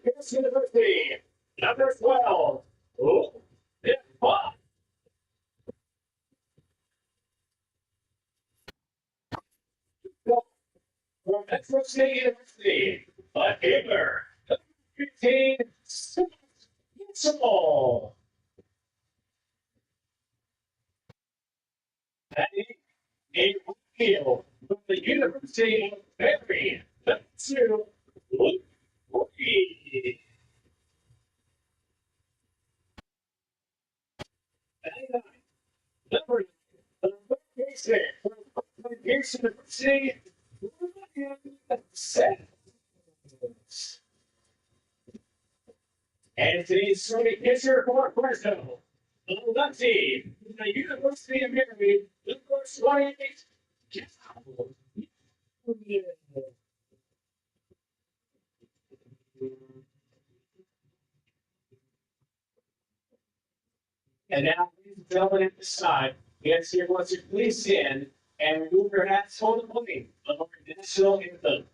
Pierce University, number 12. Oh, it's fun. From Metro State University, a gamer, 15, small. Patty, a field from the University of Mary, number 2, Luke Woody. Number Jason from Pierce University, Seth. And today's starting pitcher for Fresno, Lefty, from the University of Mary, number 28. And now, ladies and gentlemen, at this time, we ask you once to please stand and remove your hats for the playing of our national anthem.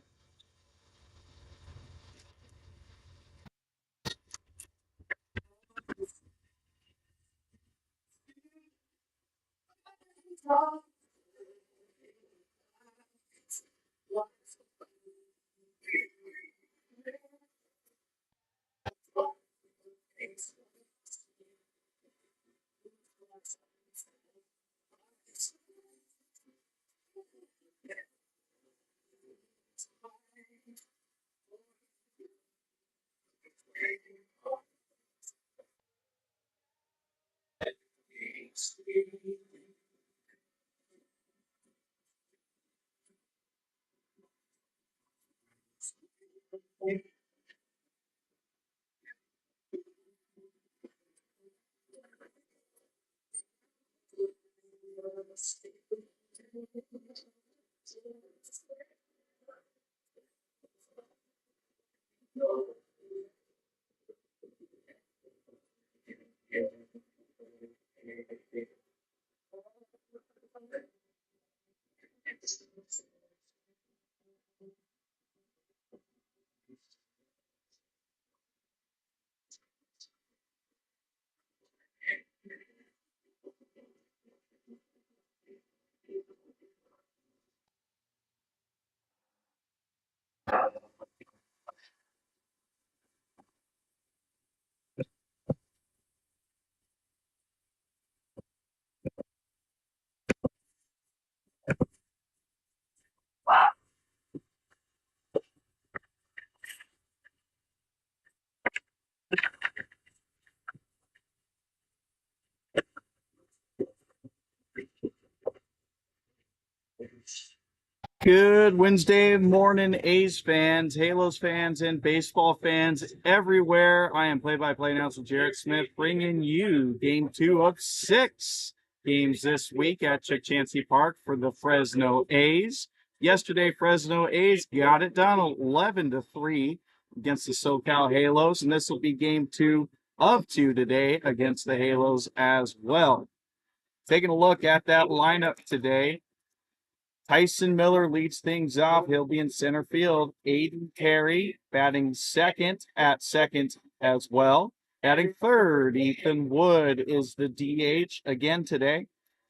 Good Wednesday morning, A's fans, Halos fans, and baseball fans everywhere. I am play-by-play announcer Jarrett Smith, bringing you Game 2 of 6 games this week at Chick Chansey Park for the Fresno A's. Yesterday, Fresno A's got it done 11-3 against the SoCal Halos, and this will be Game 2 of 2 today against the Halos as well. Taking a look at that lineup today, Tyson Miller leads things off. He'll be in center field. Aiden Terry batting second at second as well. Batting third, Ethan Wood is the DH again today.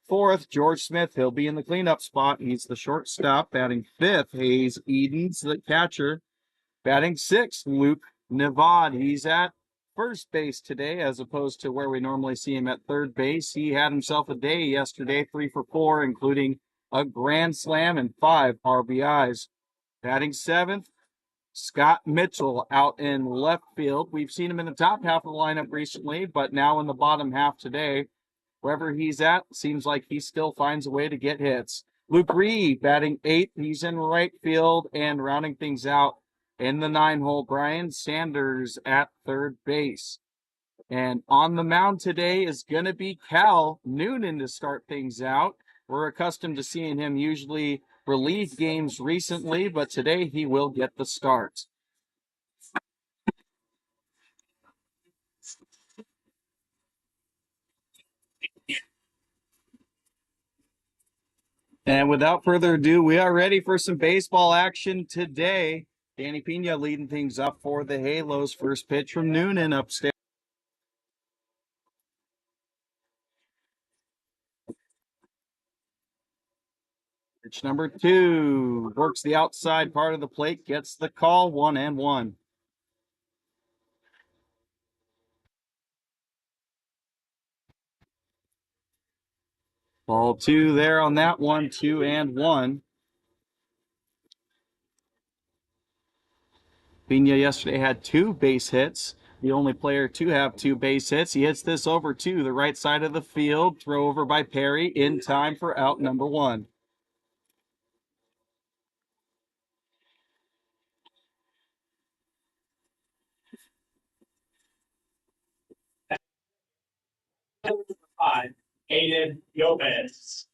Fourth, George Smith. He'll be in the cleanup spot. He's the shortstop. Batting fifth, Hayes Edens, the catcher. Batting sixth, Luke Nevad. He's at first base today as opposed to where we normally see him at third base. He had himself a day yesterday, 3 for 4, including a grand slam and 5 RBIs. Batting seventh, Scott Mitchell out in left field. We've seen him in the top half of the lineup recently, but now in the bottom half today. Wherever he's at, seems like he still finds a way to get hits. Luke Reed batting eighth. He's in right field, and rounding things out in the 9-hole, Brian Sanders at third base. And on the mound today is going to be Cal Noonan to start things out. We're accustomed to seeing him usually relieve games recently, but today he will get the start. And without further ado, we are ready for some baseball action today. Danny Pena leading things up for the Halos. First pitch from Noonan upstairs. Pitch number 2. Works the outside part of the plate. Gets the call. 1-1. Ball 2 there on that one. 2-1. Pena yesterday had 2 base hits. The only player to have 2 base hits. He hits this over to the right side of the field. Throw over by Perry in time for out number 1. Number 5, Aiden Gomez.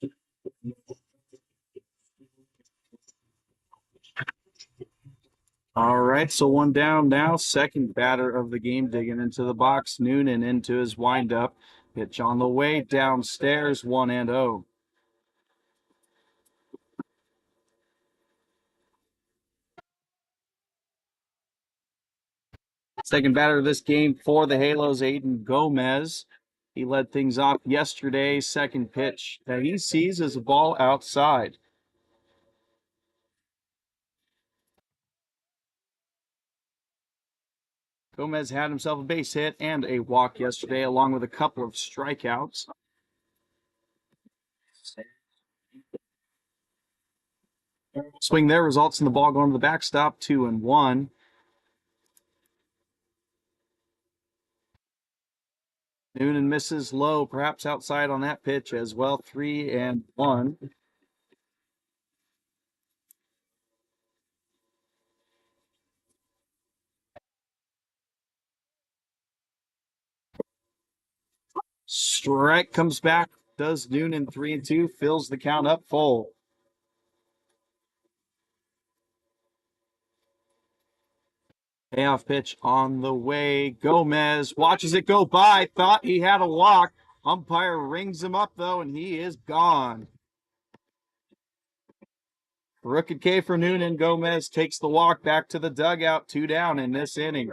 All right, so 1 down now. Second batter of the game digging into the box. Noonan into his windup. Pitch on the way downstairs. 1-0. Second batter of this game for the Halos, Aiden Gomez. He led things off yesterday. Second pitch that he sees is a ball outside. Gomez had himself a base hit and a walk yesterday, along with a couple of strikeouts. Swing there results in the ball going to the backstop, 2-1. Noonan misses low, perhaps outside on that pitch as well, 3-1. Strike comes back, does Noonan 3-2, fills the count up full. Payoff pitch on the way. Gomez watches it go by, thought he had a walk. Umpire rings him up though, and he is gone. Crooked K for Noonan. Gomez takes the walk back to the dugout. 2 down in this inning.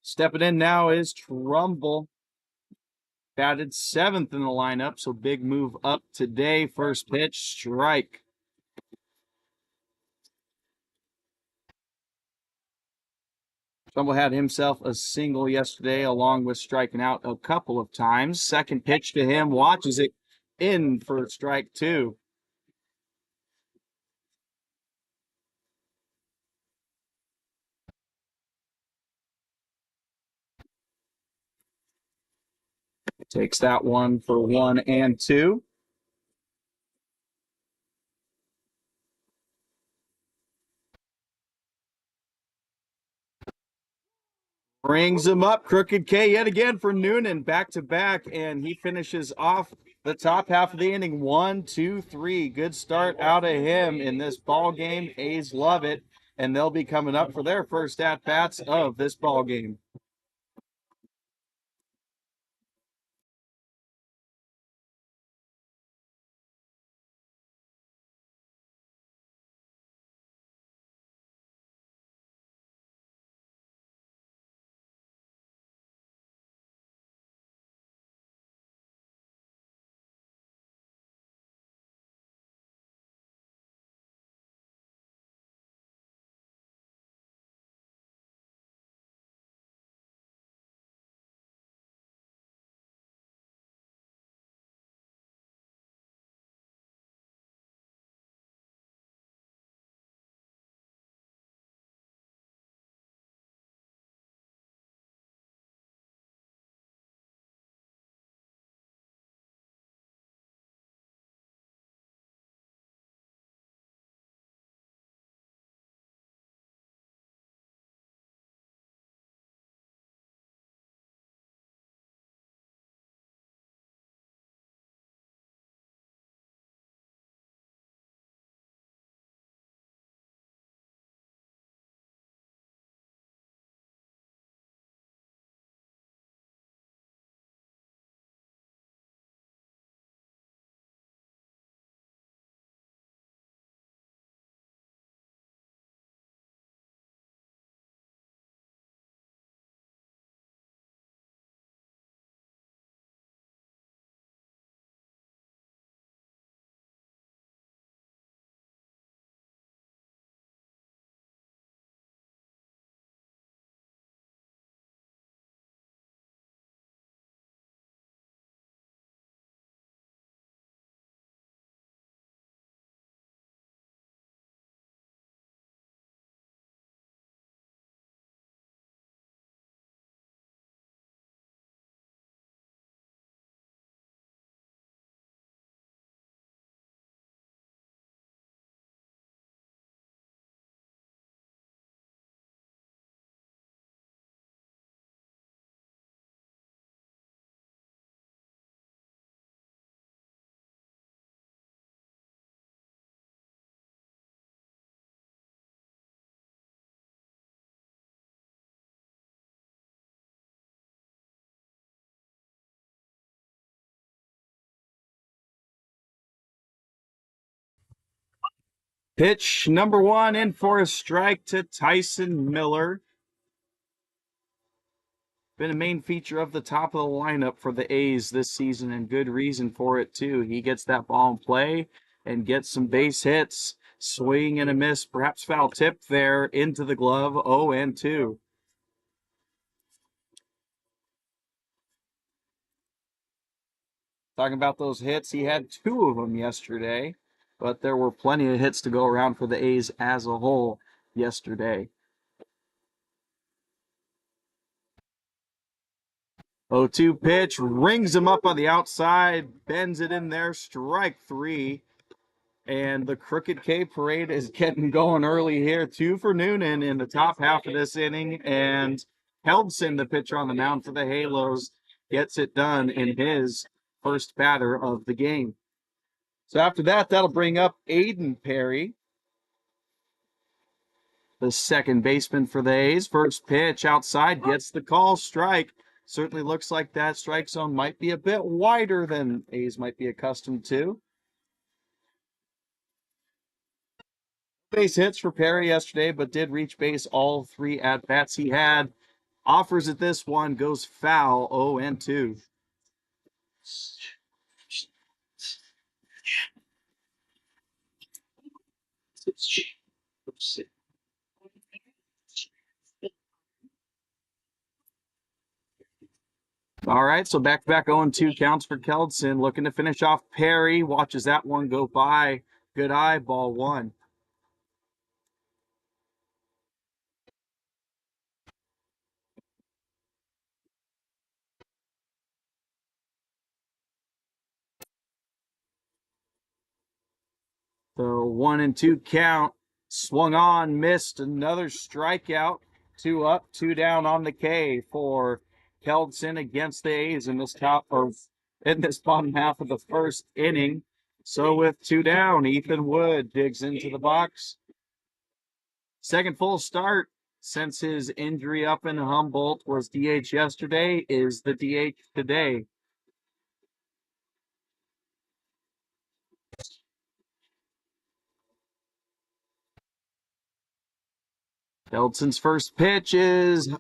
Stepping in now is Trumbull. Batted 7th in the lineup, so big move up today. First pitch, strike. Trumbull had himself a single yesterday, along with striking out a couple of times. Second pitch to him, watches it in for strike 2. Takes that one for 1-2. Brings him up. Crooked K yet again for Noonan, back to back, and he finishes off the top half of the inning. 1, 2, 3. Good start out of him in this ball game. A's love it, and they'll be coming up for their first at bats of this ball game. Pitch number 1 in for a strike to Tyson Miller. Been a main feature of the top of the lineup for the A's this season, and good reason for it, too. He gets that ball in play and gets some base hits. Swing and a miss, perhaps foul tip there into the glove, 0-2. Talking about those hits, he had 2 of them yesterday, but there were plenty of hits to go around for the A's as a whole yesterday. 0-2 pitch, rings him up on the outside, bends it in there, strike 3. And the Crooked K parade is getting going early here. 2 for Noonan in the top half of this inning. And Heldson, the pitcher on the mound for the Halos, gets it done in his first batter of the game. So after that, that'll bring up Aiden Perry, the second baseman for the A's. First pitch outside, gets the call, strike. Certainly looks like that strike zone might be a bit wider than A's might be accustomed to. Base hits for Perry yesterday, but did reach base all 3 at-bats he had. Offers at this one, goes foul, 0-2. All right, so back-to-back 0-2 counts for Keldson. Looking to finish off Perry. Watches that one go by. Good eye, ball 1. So 1-2 count. Swung on, missed. Another strikeout. 2 up, 2 down on the K for Keldson against the A's in this bottom half of the first inning. So with 2 down, Ethan Wood digs into the box. Second full start since his injury up in Humboldt. Was DH yesterday, is the DH today. Keldson's first pitch is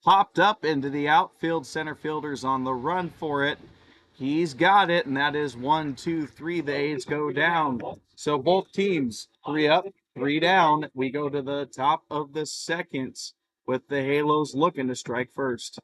popped up into the outfield. Center fielder's on the run for it. He's got it, and that is 1, 2, 3. The A's go down. So both teams, 3 up, 3 down. We go to the top of the second with the Halos looking to strike first.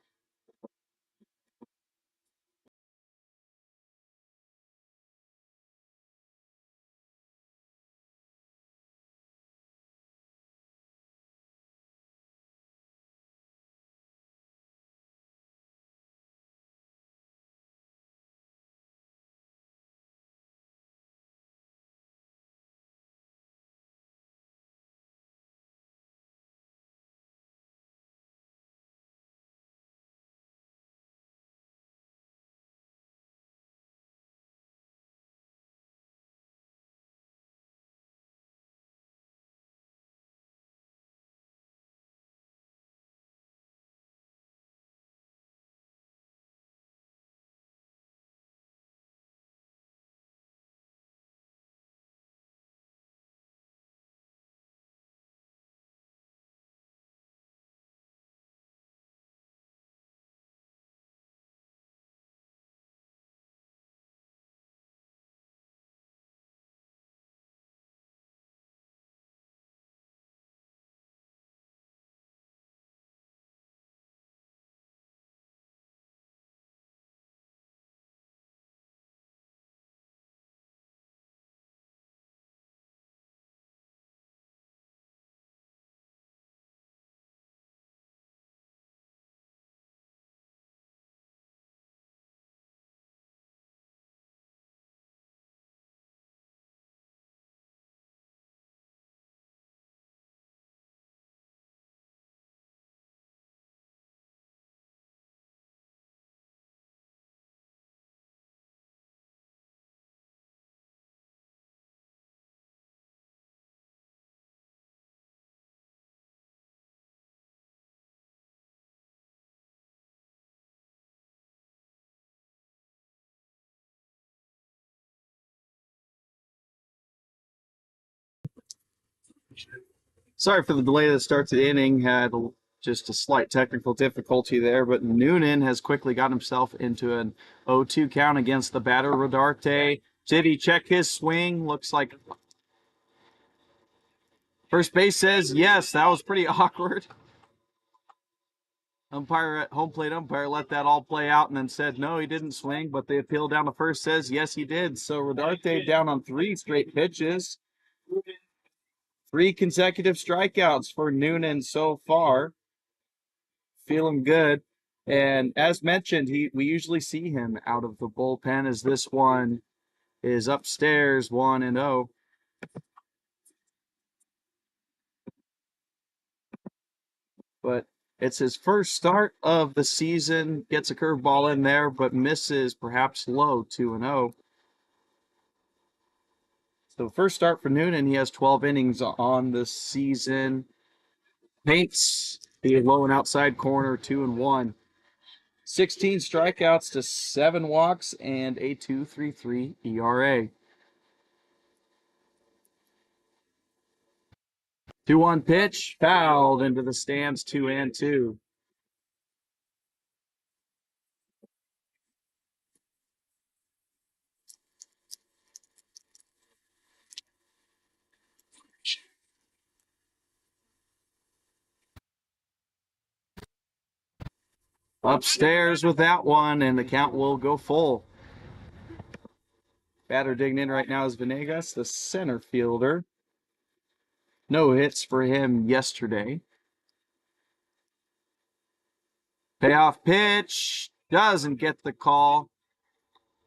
Sorry for the delay that starts the inning. Had just a slight technical difficulty there, but Noonan has quickly got himself into an 0-2 count against the batter, Rodarte. Did he check his swing? Looks like first base says yes. That was pretty awkward. Umpire at home plate umpire let that all play out and then said no, he didn't swing, but the appeal down to first says yes, he did. So Rodarte down on 3 straight pitches. 3 consecutive strikeouts for Noonan so far. Feeling good. And as mentioned, we usually see him out of the bullpen as this one is upstairs 1-0. But it's his first start of the season. Gets a curveball in there, but misses perhaps low 2-0. So first start for Noonan, he has 12 innings on the season. Paints the low and outside corner 2-1. 16 strikeouts to 7 walks and a 2.33 ERA. 2-1 pitch, fouled into the stands 2-2. Upstairs with that one, and the count will go full. Batter digging in right now is Venegas, the center fielder. No hits for him yesterday. Payoff pitch, doesn't get the call.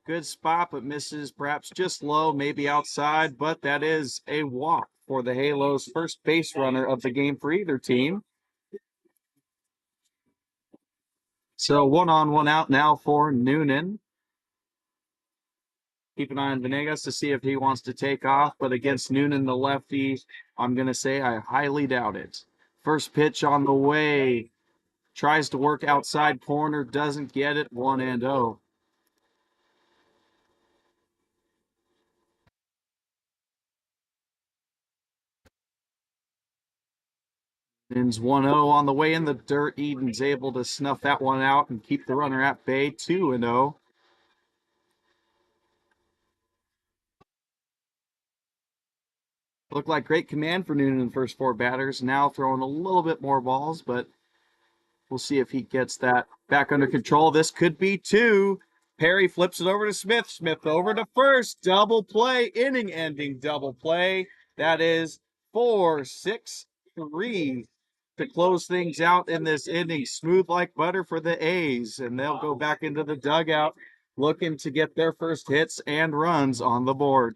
Good spot, but misses perhaps just low, maybe outside, but that is a walk for the Halos' first base runner of the game for either team. So 1 on, 1 out now for Noonan. Keep an eye on Venegas to see if he wants to take off, but against Noonan, the lefty, I'm going to say I highly doubt it. First pitch on the way. Tries to work outside corner, doesn't get it, 1-0. Ends 1-0 on the way in the dirt. Eden's able to snuff that one out and keep the runner at bay, 2-0. Looked like great command for Noonan in the first 4 batters. Now throwing a little bit more balls, but we'll see if he gets that back under control. This could be 2. Perry flips it over to Smith. Smith over to first. Double play, inning-ending double play. That is 4-6-3 to close things out in this inning. Smooth like butter for the A's, and they'll go back into the dugout looking to get their first hits and runs on the board.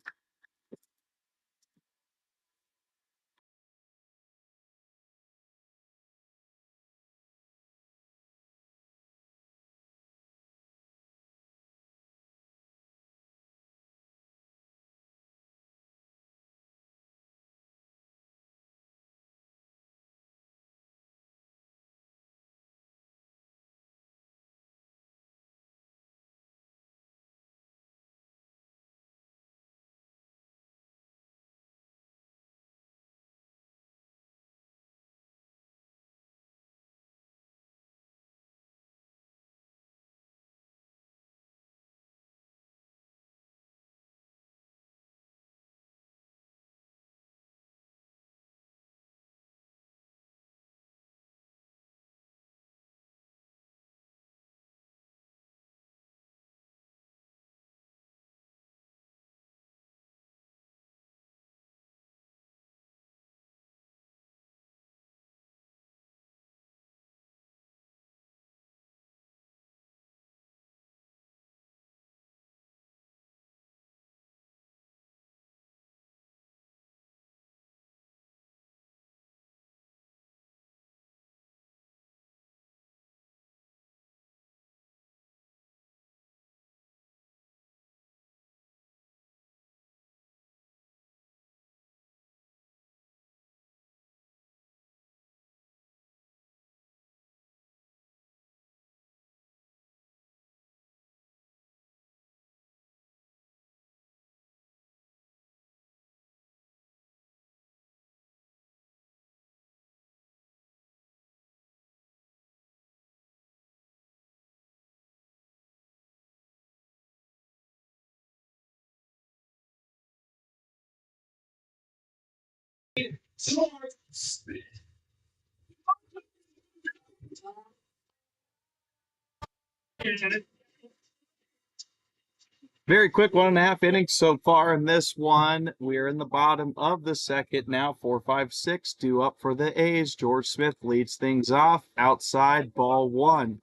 Very quick 1.5 innings so far in this one. We're in the bottom of the second now. 4-5-6 due up for the A's. George Smith leads things off. Outside, ball one.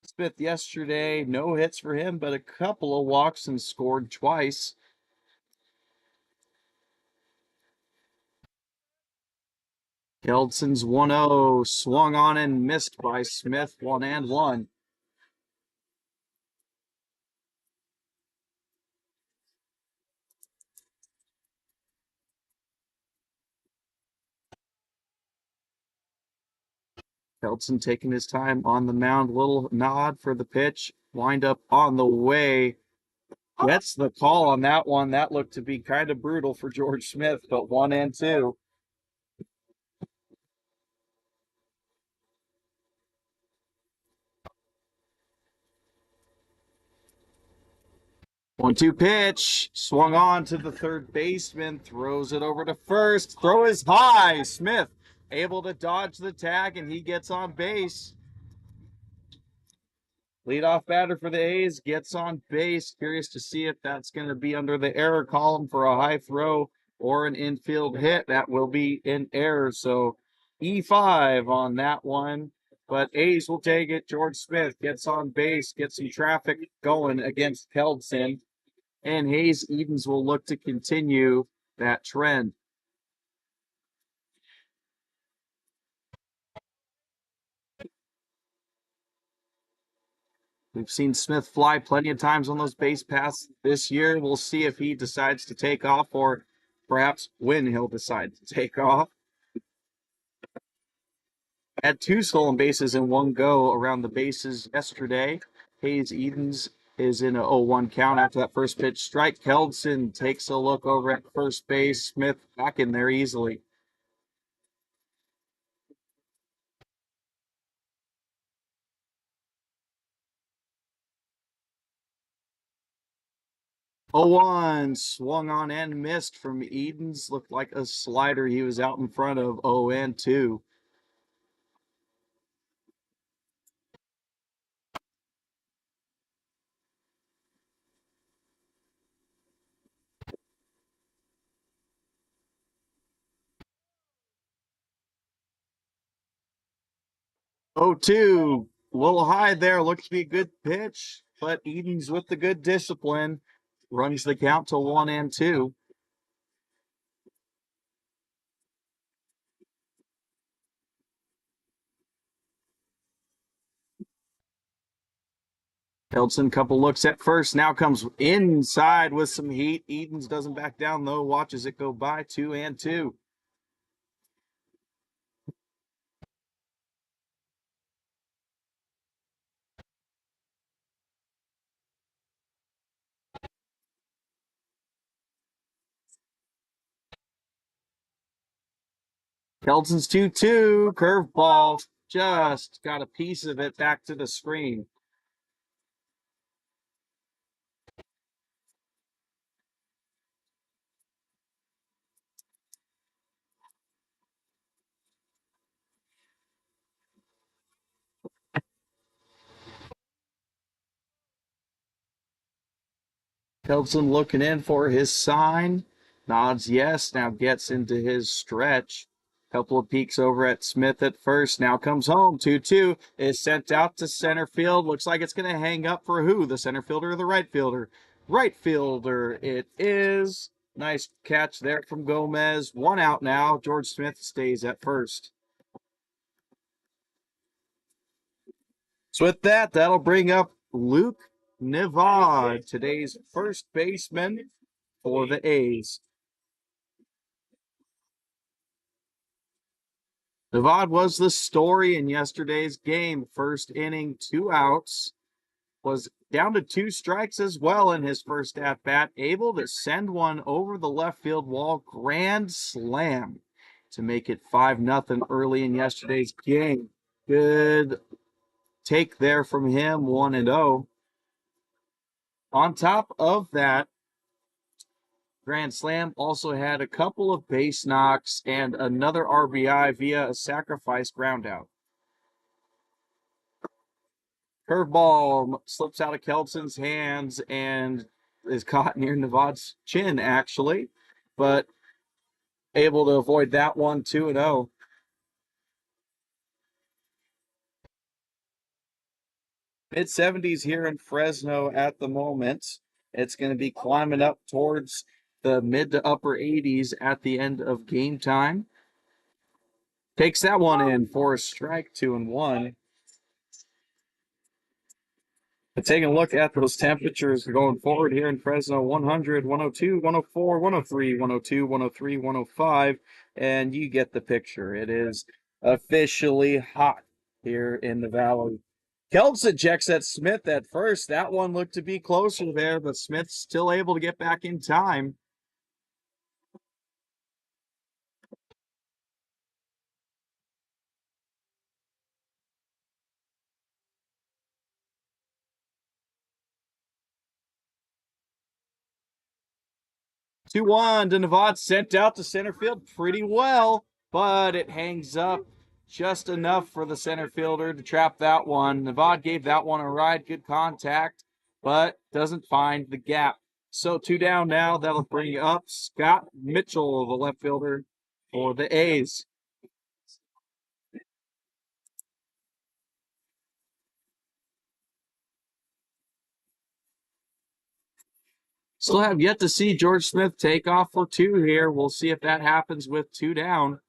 Smith yesterday, no hits for him, but a couple of walks and scored twice. Keldson's 1-0, swung on and missed by Smith, 1-1. Keldson taking his time on the mound, little nod for the pitch, wind up on the way. Gets the call on that one. That looked to be kind of brutal for George Smith, but 1-2. 1-2 pitch, swung on to the third baseman, throws it over to first. Throw is high. Smith able to dodge the tag, and he gets on base. Leadoff batter for the A's gets on base. Curious to see if that's going to be under the error column for a high throw or an infield hit. That will be an error. So E5 on that one. But A's will take it. George Smith gets on base, gets some traffic going against Keldson. And Hayes Edens will look to continue that trend. We've seen Smith fly plenty of times on those base paths this year. We'll see if he decides to take off or perhaps when he'll decide to take off. Had 2 stolen bases in one go around the bases yesterday. Hayes Edens is in a 0-1 count after that first pitch strike. Keldson takes a look over at first base. Smith back in there easily. Oh, 1 swung on and missed from Edens. Looked like a slider he was out in front of. 0-2. Oh, 2, a little high there. Looks to be a good pitch, but Edens with the good discipline runs the count to 1-2. Keldson, couple looks at first, now comes inside with some heat. Edens doesn't back down though, watches it go by. 2-2. Keldson's 2-2, curveball, just got a piece of it back to the screen. Keldson looking in for his sign. Nods yes, now gets into his stretch. Couple of peeks over at Smith at first. Now comes home. 2-2 is sent out to center field. Looks like it's going to hang up for who? The center fielder or the right fielder? Right fielder it is. Nice catch there from Gomez. 1 out now. George Smith stays at first. So with that, that'll bring up Luke Nivad, today's first baseman for the A's. Nivad was the story in yesterday's game. First inning, 2 outs. Was down to 2 strikes as well in his first at-bat. Able to send one over the left field wall. Grand slam to make it 5-0 early in yesterday's game. Good take there from him, 1-0. On top of that grand slam, also had a couple of base knocks and another RBI via a sacrifice ground out. Curveball slips out of Keltson's hands and is caught near Nevada's chin, actually, but able to avoid that one 2-0. Mid-70s here in Fresno at the moment. It's going to be climbing up towards the mid to upper 80s at the end of game time. Takes that one in for a strike, 2-1. But taking a look at those temperatures going forward here in Fresno, 100, 102, 104, 103, 102, 103, 105, and you get the picture. It is officially hot here in the valley. Kelson checks at Smith at first. That one looked to be closer there, but Smith's still able to get back in time. 2-1 to Nevada, sent out to center field pretty well, but it hangs up just enough for the center fielder to trap that one. Nevada gave that one a ride, good contact, but doesn't find the gap. So 2 down now. That'll bring up Scott Mitchell, the left fielder for the A's. Still have yet to see George Smith take off for 2 here. We'll see if that happens with 2 down.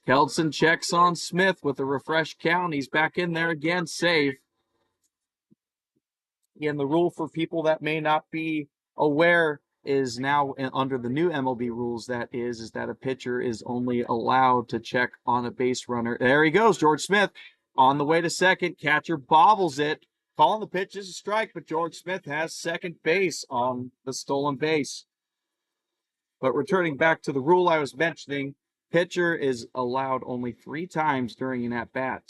Kelson checks on Smith with a refresh count. He's back in there again, safe. And the rule for people that may not be aware is now under the new MLB rules is that a pitcher is only allowed to check on a base runner. There he goes, George Smith on the way to second. Catcher bobbles it. Calling the pitch is a strike, but George Smith has second base on the stolen base. But returning back to the rule I was mentioning, pitcher is allowed only 3 times during an at-bat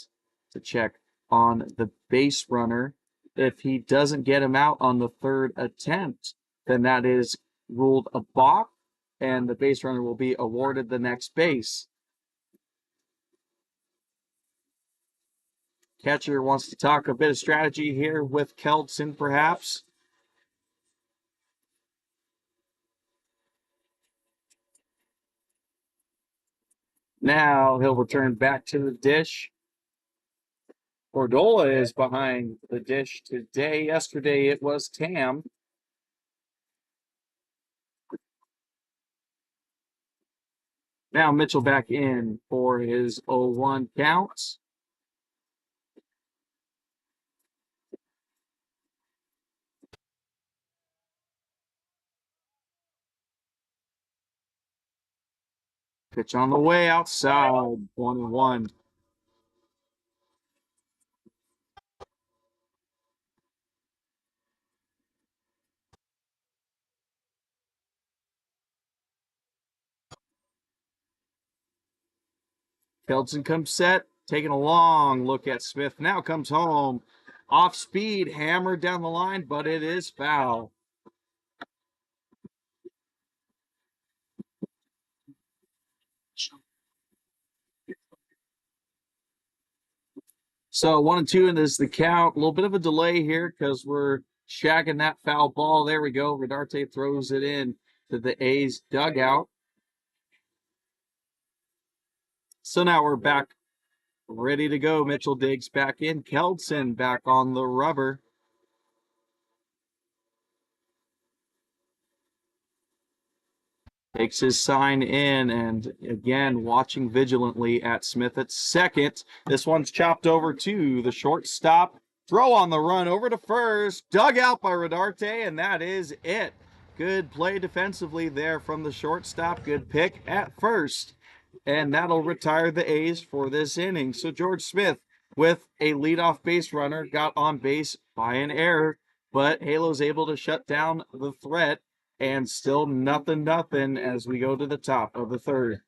to check on the base runner. If he doesn't get him out on the 3rd attempt, then that is ruled a balk, and the base runner will be awarded the next base. Catcher wants to talk a bit of strategy here with Kelson, perhaps. Now he'll return back to the dish. Cordola is behind the dish today. Yesterday it was Tam. Now Mitchell back in for his 0-1 counts. Pitch on the way outside, 1-1. Kelson comes set, taking a long look at Smith. Now comes home. Off speed, hammered down the line, but it is foul. So 1-2, and this is the count. A little bit of a delay here because we're shagging that foul ball. There we go. Rodarte throws it in to the A's dugout. So now we're back ready to go. Mitchell digs back in. Kelson back on the rubber. Takes his sign in, and again, watching vigilantly at Smith at second. This one's chopped over to the shortstop. Throw on the run over to first. Dug out by Rodarte, and that is it. Good play defensively there from the shortstop. Good pick at first. And that'll retire the A's for this inning. So George Smith, with a leadoff base runner, got on base by an error, but Halo's able to shut down the threat. And still nothing as we go to the top of the 3rd.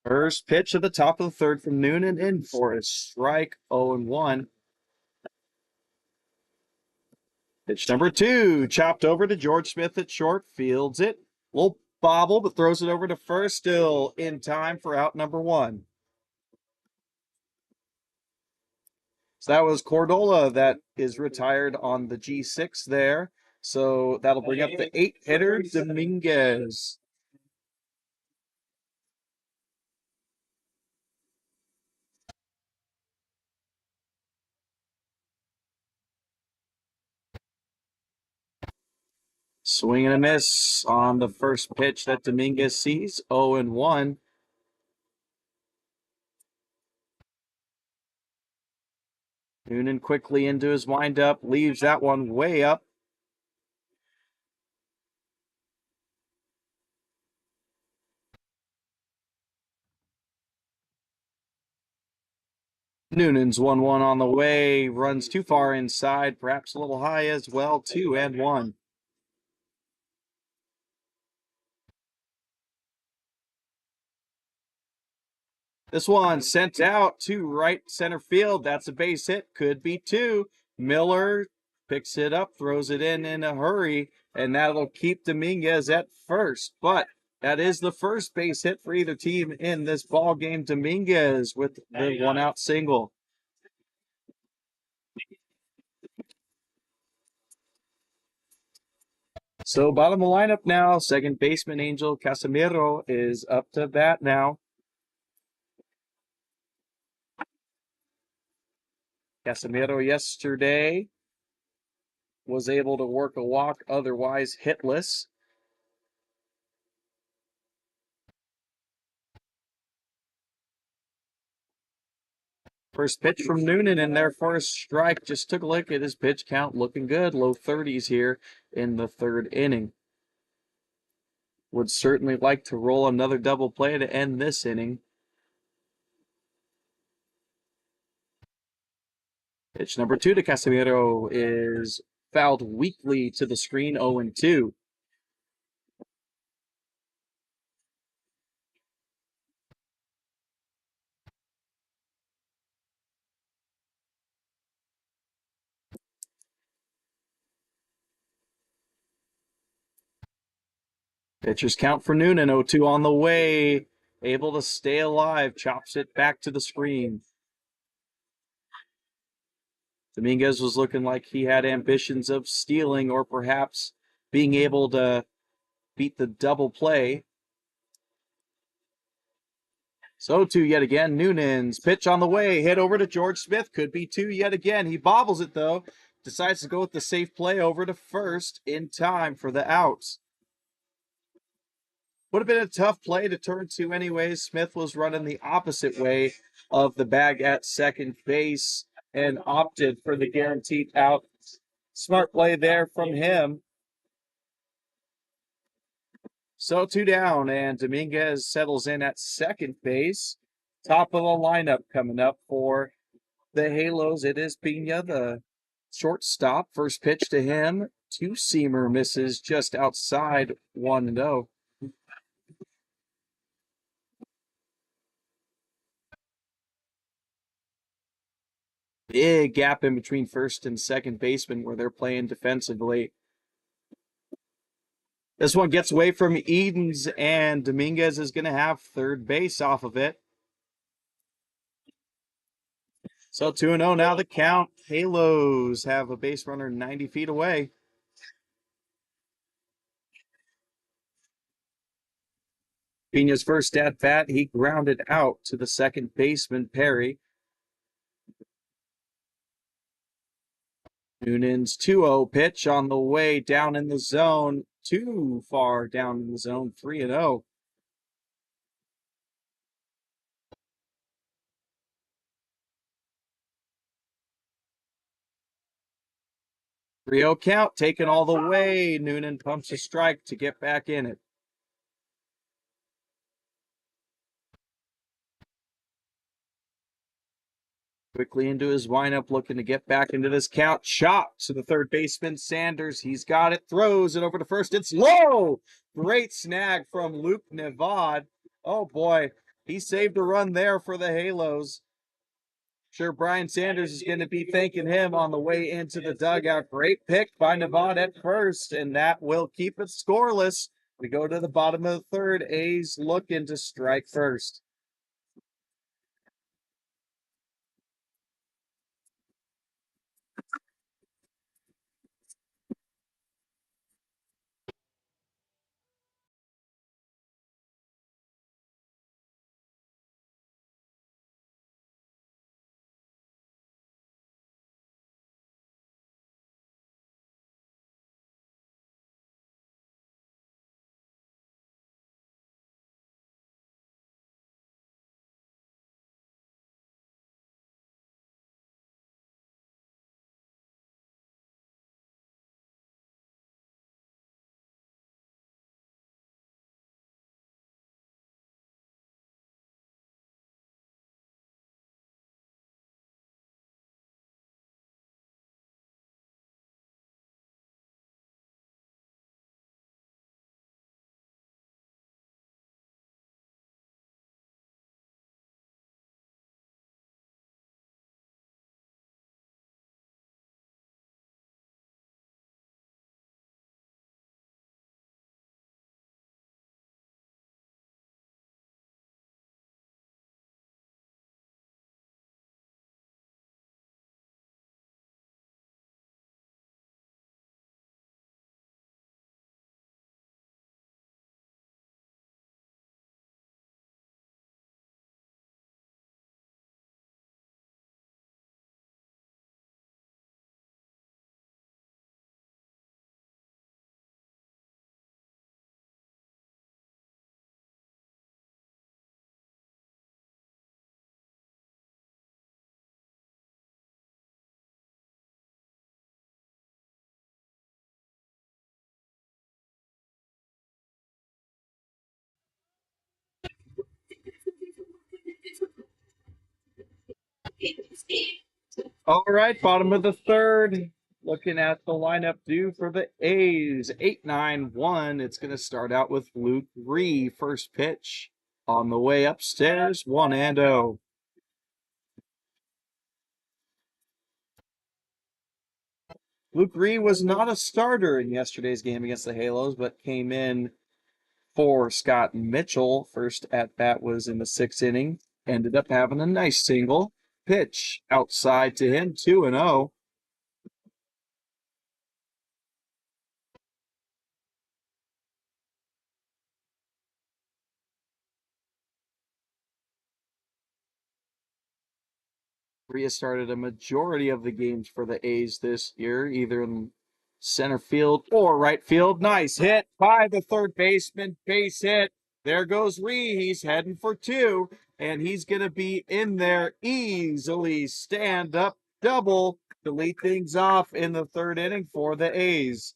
First pitch at the top of the third from Noonan in for a strike, 0-1. Pitch number 2, chopped over to George Smith at short, fields it. Little bobble, but throws it over to first, still in time for out number 1. So that was Cordola that is retired on the G6 there. So that'll bring up the 8-hitter, Dominguez. Swing and a miss on the first pitch that Dominguez sees, 0-1. Noonan quickly into his windup, leaves that one way up. Noonan's 1-1 on the way, runs too far inside, perhaps a little high as well, 2-1. This one sent out to right center field. That's a base hit. Could be 2. Miller picks it up, throws it in a hurry, and that'll keep Dominguez at first. But that is the first base hit for either team in this ball game. Dominguez with the 1-out single. So bottom of the lineup now, second baseman Angel Casimiro is up to bat now. Casimiro yesterday was able to work a walk, otherwise hitless. First pitch from Noonan in there for a strike. Just took a look at his pitch count, looking good. Low 30s here in the third inning. Would certainly like to roll another double play to end this inning. Pitch number 2 to Casimiro is fouled weakly to the screen, 0-2. Pitcher's count for Noonan, 0-2 on the way. Able to stay alive, chops it back to the screen. Dominguez was looking like he had ambitions of stealing or perhaps being able to beat the double play. So 2 yet again. Noonan's pitch on the way, hit over to George Smith. Could be 2 yet again. He bobbles it though. Decides to go with the safe play over to first in time for the outs. Would have been a tough play to turn to anyways. Smith was running the opposite way of the bag at second base and opted for the guaranteed out. Smart play there from him. So 2 down, and Dominguez settles in at second base. Top of the lineup coming up for the Halos. It is Pena, the shortstop. First pitch to him. 2-seamer misses just outside 1-0. Big gap in between first and second baseman where they're playing defensively. This one gets away from Edens, and Dominguez is going to have third base off of it. So 2-0 now the count. Halos have a base runner 90 feet away. Pena's first at bat, he grounded out to the second baseman, Perry. Noonan's 2-0 pitch on the way down in the zone. Too far down in the zone, 3-0. Three-0 count, taken all the way. Noonan pumps a strike to get back in it. Quickly into his windup, looking to get back into this count. Chop to the third baseman, Sanders. He's got it, throws it over to first. It's low. Great snag from Luke Nevad. Oh boy, He saved a run there for the Halos. Sure, Brian Sanders is going to be thanking him on the way into the dugout. Great pick by Nevada at first, and that will keep it scoreless. We go to the bottom of the third. A's looking to strike first. All right, bottom of the third. Looking at the lineup due for the A's. 8-9-1. It's going to start out with Luke Ree. First pitch on the way upstairs. 1-0. Luke Ree was not a starter in yesterday's game against the Halos, but came in for Scott Mitchell. First at bat was in the sixth inning. Ended up having a nice single. Pitch outside to him. 2-0. Rhea started a majority of the games for the A's this year, either in center field or right field. Nice hit by the third baseman. Base hit. There goes Rhee. He's heading for two, and he's going to be in there easily. Stand up double to lead things off in the third inning for the A's.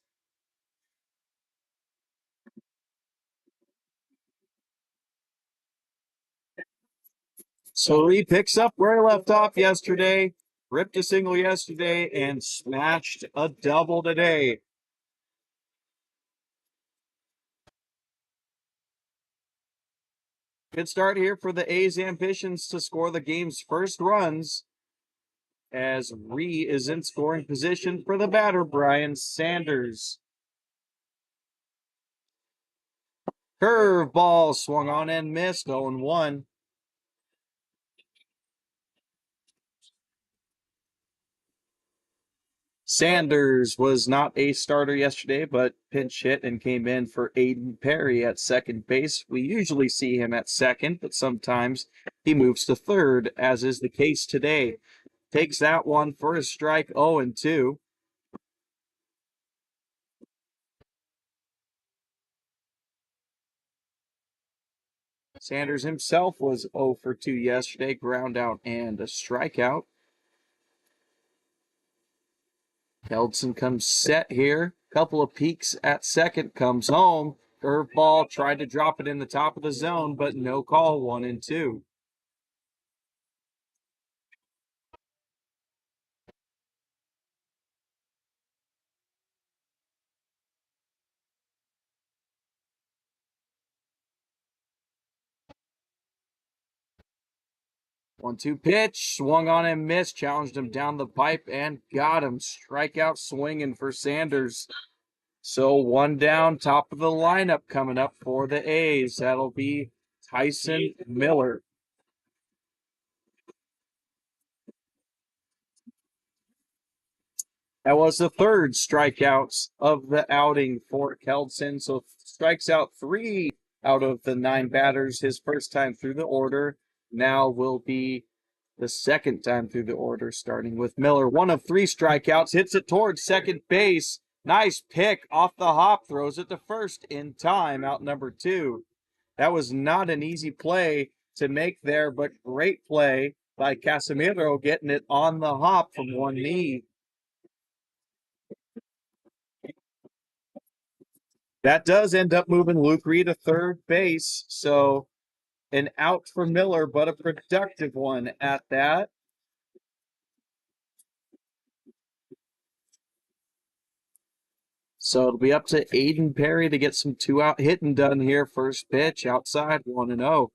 So he picks up where he left off yesterday, ripped a single yesterday, and smashed a double today. Good start here for the A's ambitions to score the game's first runs as Rhee is in scoring position for the batter, Brian Sanders. Curve ball swung on and missed, 0-1. Sanders was not a starter yesterday, but pinch hit and came in for Aiden Perry at second base. We usually see him at second, but sometimes he moves to third, as is the case today. Takes that one for a strike, 0-2. Sanders himself was 0 for 2 yesterday, ground out and a strikeout. Keldson comes set here. Couple of peeks at second, comes home. Curveball, tried to drop it in the top of the zone, but no call, 1-2. 1-2 pitch, swung on and missed, challenged him down the pipe and got him. Strikeout swinging for Sanders. So 1 down, top of the lineup coming up for the A's. That'll be Tyson Miller. That was the third strikeouts of the outing for Keldson. So strikes out 3 out of the 9 batters his first time through the order. Now will be the second time through the order, starting with Miller. 1 of 3 strikeouts, hits it towards second base. Nice pick off the hop, throws it to first in time, out number 2. That was not an easy play to make there, but great play by Casemiro, getting it on the hop from one knee. That does end up moving Luke Reed to third base. So an out for Miller, but a productive one at that. So it'll be up to Aiden Perry to get some 2-out hitting done here. First pitch outside, 1-0.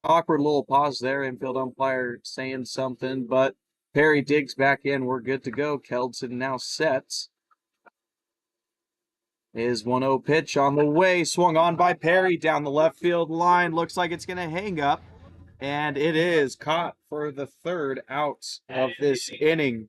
Awkward little pause there. Infield umpire saying something, but Perry digs back in. We're good to go. Keldson now sets. His 1-0 pitch on the way. Swung on by Perry down the left field line. Looks like it's going to hang up. And it is caught for the third out of this inning.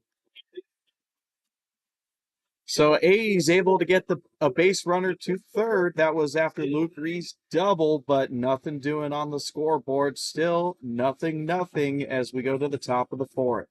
So A's able to get a base runner to third. That was after Luke Reed's double, but nothing doing on the scoreboard. Still nothing as we go to the top of the 4th.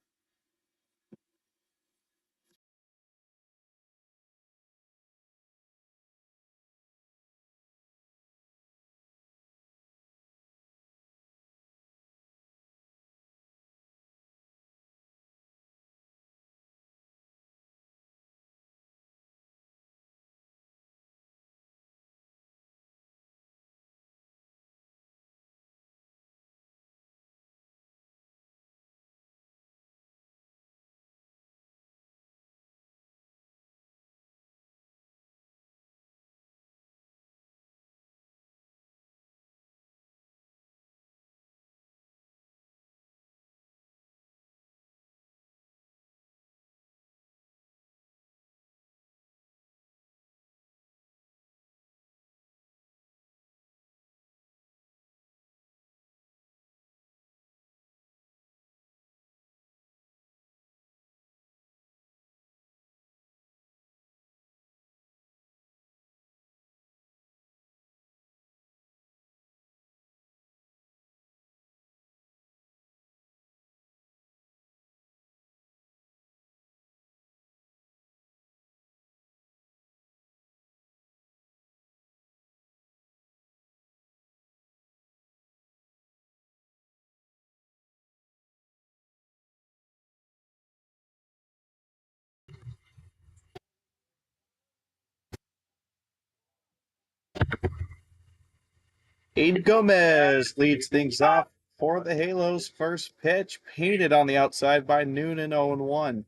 Aiden Gomez leads things off for the Halos. First pitch painted on the outside by Noonan, 0-1.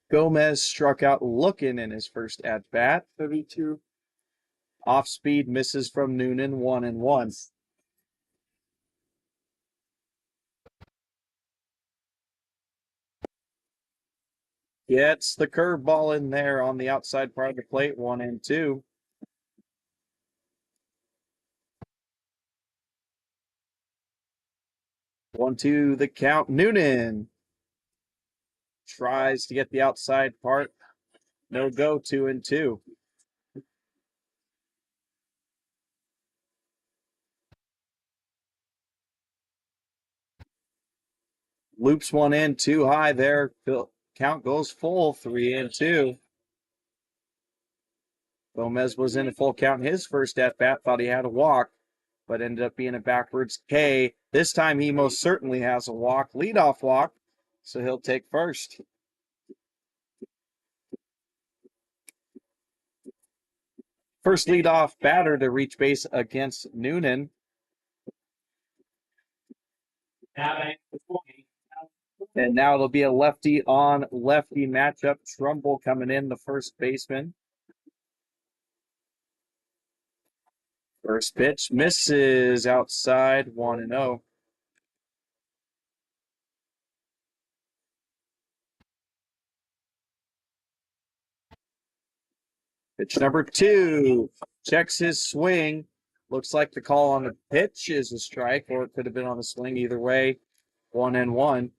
Gomez struck out looking in his first at-bat. 32. Off speed misses from Noonan, 1-1. Gets the curveball in there on the outside part of the plate, 1-2. One, two, the count. Noonan tries to get the outside part. No go, 2-2. Loops one in too high there. Count goes full, 3-2. Gomez was in a full count his first at bat. Thought he had a walk, but ended up being a backwards K. This time he most certainly has a walk, leadoff walk, so he'll take first. First leadoff batter to reach base against Noonan. And now it'll be a lefty on lefty matchup. Trumbull coming in, the first baseman. First pitch misses outside, 1-0. Pitch number 2. Checks his swing. Looks like the call on the pitch is a strike, or it could have been on the swing. Either way, 1-1.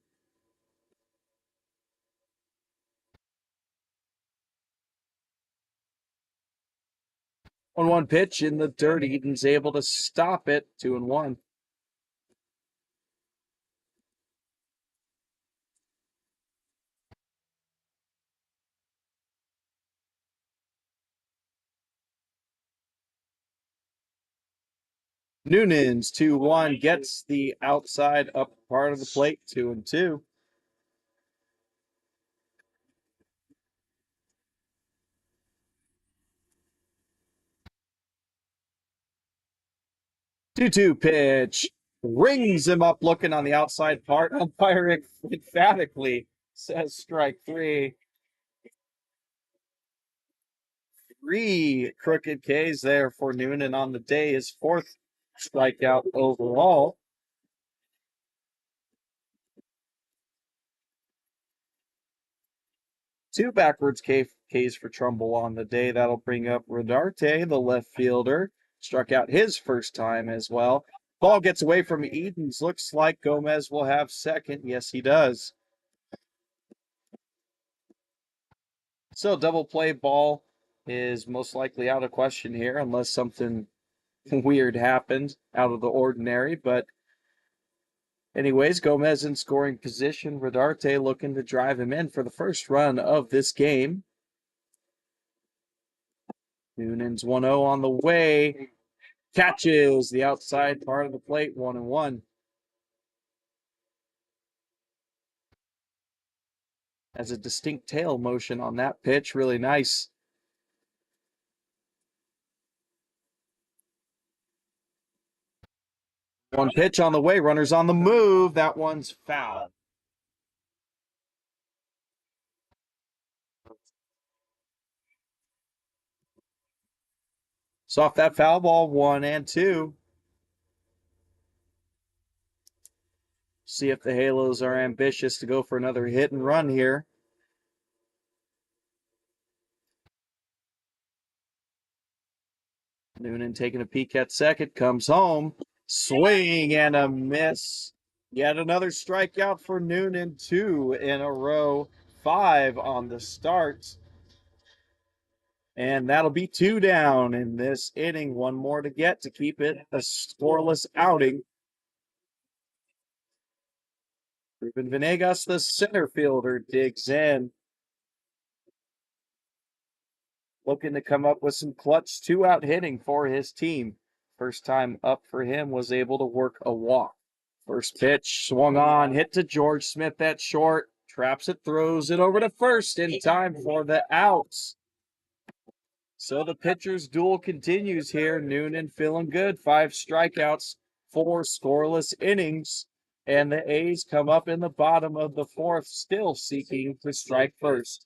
1-1 pitch in the dirt. Eden's able to stop it. 2-1. Noonan's 2-1 gets the outside up part of the plate. 2-2. 2-2 pitch. Rings him up looking on the outside part. Umpire emphatically says strike 3. 3 crooked Ks there for Noonan on the day. His 4th strikeout overall. 2 backwards Ks for Trumbull on the day. That'll bring up Rodarte, the left fielder. Struck out his first time as well. Ball gets away from Edens. Looks like Gomez will have second. Yes, he does. So double play ball is most likely out of question here unless something weird happened out of the ordinary. But anyways, Gomez in scoring position. Rodarte looking to drive him in for the first run of this game. Noonan's 1-0 on the way. Catches the outside part of the plate, 1-1. Has a distinct tail motion on that pitch. Really nice. One pitch on the way. Runners on the move. That one's foul. So off that foul ball, 1-2. See if the Halos are ambitious to go for another hit and run here. Noonan taking a peek at second, comes home. Swing and a miss. Yet another strikeout for Noonan, 2 in a row, 5 on the start. And that'll be 2 down in this inning. 1 more to get to keep it a scoreless outing. Ruben Venegas, the center fielder, digs in. Looking to come up with some clutch 2-out hitting for his team. First time up for him, was able to work a walk. First pitch swung on, hit to George Smith at short. Traps it, throws it over to first in time for the outs. So the pitcher's duel continues here. Noonan feeling good. 5 strikeouts, 4 scoreless innings. And the A's come up in the bottom of the 4th, still seeking to strike first.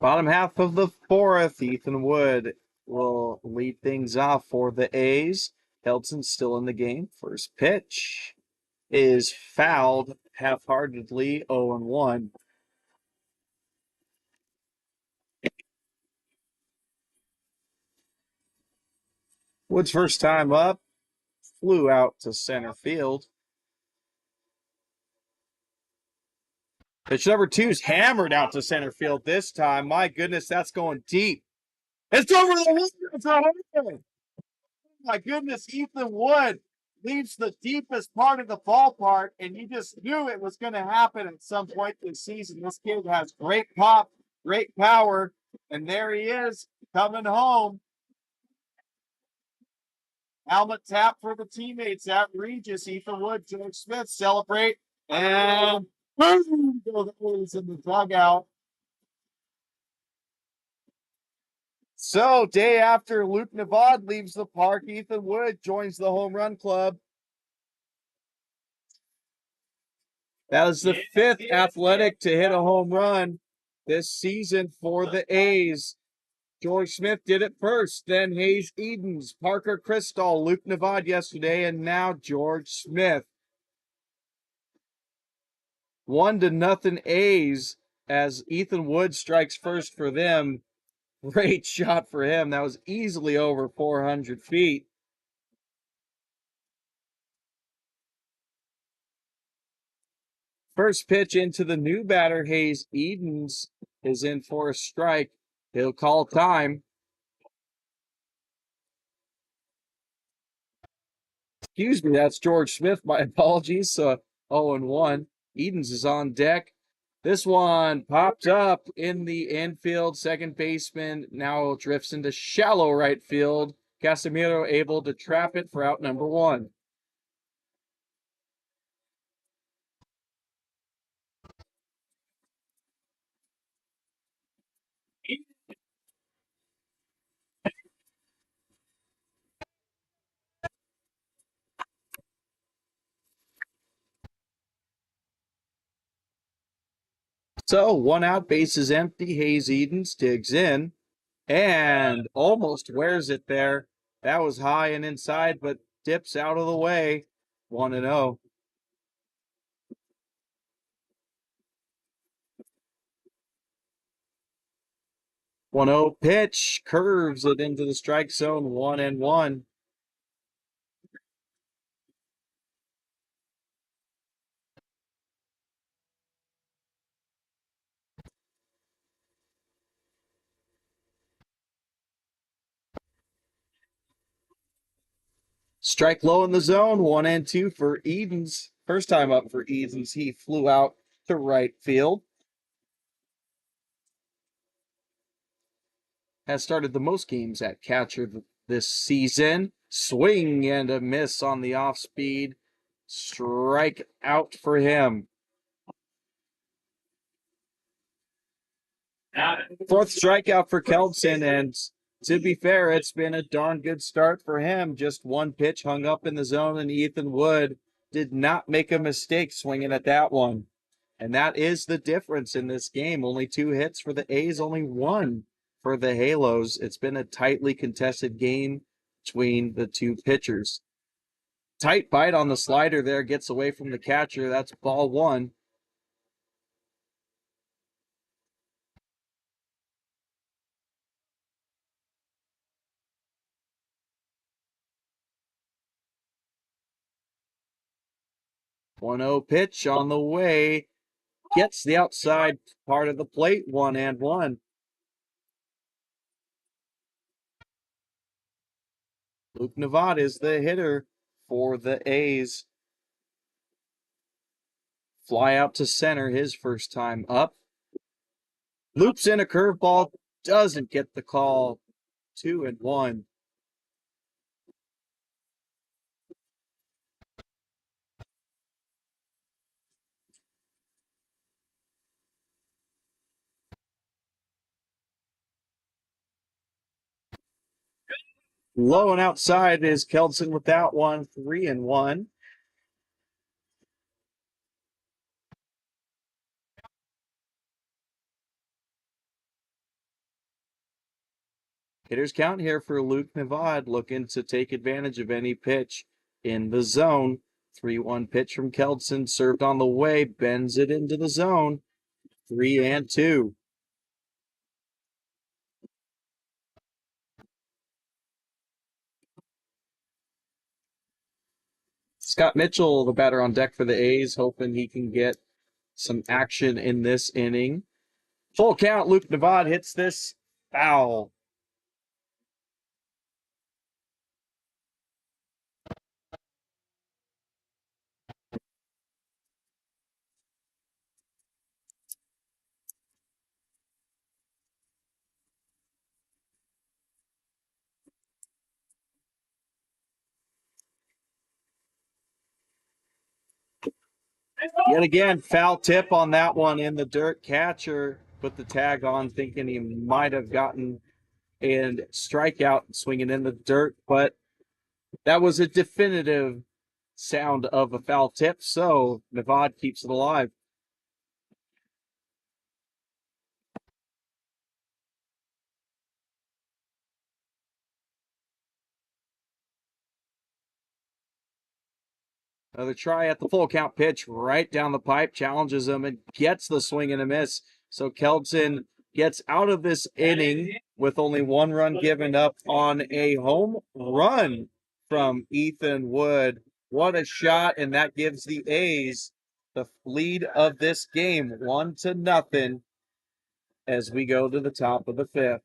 Bottom half of the fourth, Ethan Wood will lead things off for the A's. Kelton's still in the game. First pitch is fouled half-heartedly, 0-1. Wood's first time up, flew out to center field. Pitch number 2's hammered out to center field this time. My goodness, that's going deep. It's over the wall. It's a home run. My goodness, Ethan Wood leaves the deepest part of the ballpark, and you just knew it was going to happen at some point this season. This kid has great pop, great power, and there he is coming home. Helmet tap for the teammates at Regis. Ethan Wood, George Smith celebrate, and boom, go the A's in the dugout. So, day after Luke Navad leaves the park, Ethan Wood joins the home run club. That was the fifth athletic to hit a home run this season for the A's. George Smith did it first, then Hayes Edens, Parker Crystal, Luke Navad yesterday, and now George Smith. 1-0 A's as Ethan Wood strikes first for them. Great shot for him. That was easily over 400 feet. First pitch into the new batter, Hayes Edens, is in for a strike. He'll call time. Excuse me, that's George Smith. My apologies. 0-1. Edens is on deck. This one popped up in the infield. Second baseman now drifts into shallow right field. Casemiro able to trap it for out number 1. So 1 out, base is empty. Hayes Edens digs in and almost wears it there. That was high and inside, but dips out of the way. 1-0. 1-0 pitch, curves it into the strike zone, 1-1. Strike low in the zone, 1-2 for Edens. First time up for Edens, he flew out to right field. Has started the most games at catcher this season. Swing and a miss on the off speed. Strike out for him. Fourth strikeout for Kelton, and to be fair, it's been a darn good start for him. Just one pitch hung up in the zone, and Ethan Wood did not make a mistake swinging at that one. And that is the difference in this game. Only 2 hits for the A's, only 1 for the Halos. It's been a tightly contested game between the two pitchers. Tight bite on the slider there, gets away from the catcher. That's ball 1. One 0 pitch on the way. Gets the outside part of the plate, 1-1. Luke Navad is the hitter for the A's. Fly out to center his first time up. Loops in a curveball, doesn't get the call. 2-1. Low and outside is Kelton with that one, 3-1. Hitters count here for Luke Nevad, looking to take advantage of any pitch in the zone. 3-1 pitch from Keldson, served on the way, bends it into the zone. 3-2. Scott Mitchell, the batter on deck for the A's, hoping he can get some action in this inning. Full count, Luke Nevad hits this foul. Yet again, foul tip on that one in the dirt. Catcher put the tag on, thinking he might have gotten a strikeout swinging in the dirt, but that was a definitive sound of a foul tip, so Nevad keeps it alive. Another try at the full count pitch right down the pipe, challenges him and gets the swing and a miss. So Keldson gets out of this inning with only one run given up on a home run from Ethan Wood. What a shot, and that gives the A's the lead of this game, 1-0, as we go to the top of the fifth.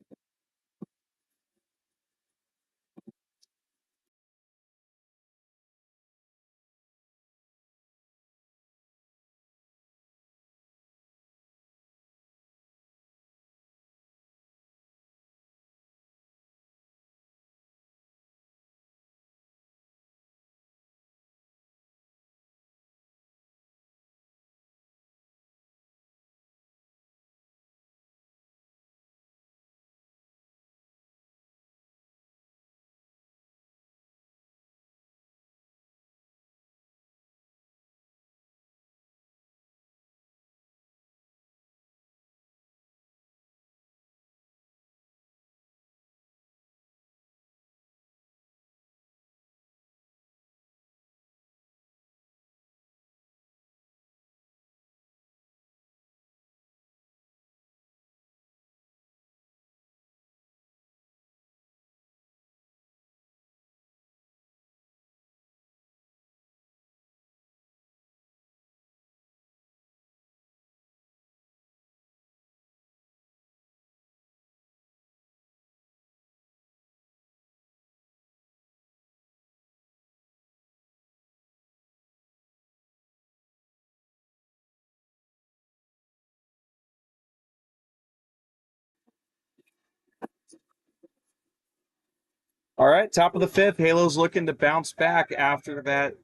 All right, top of the fifth. Halos looking to bounce back after that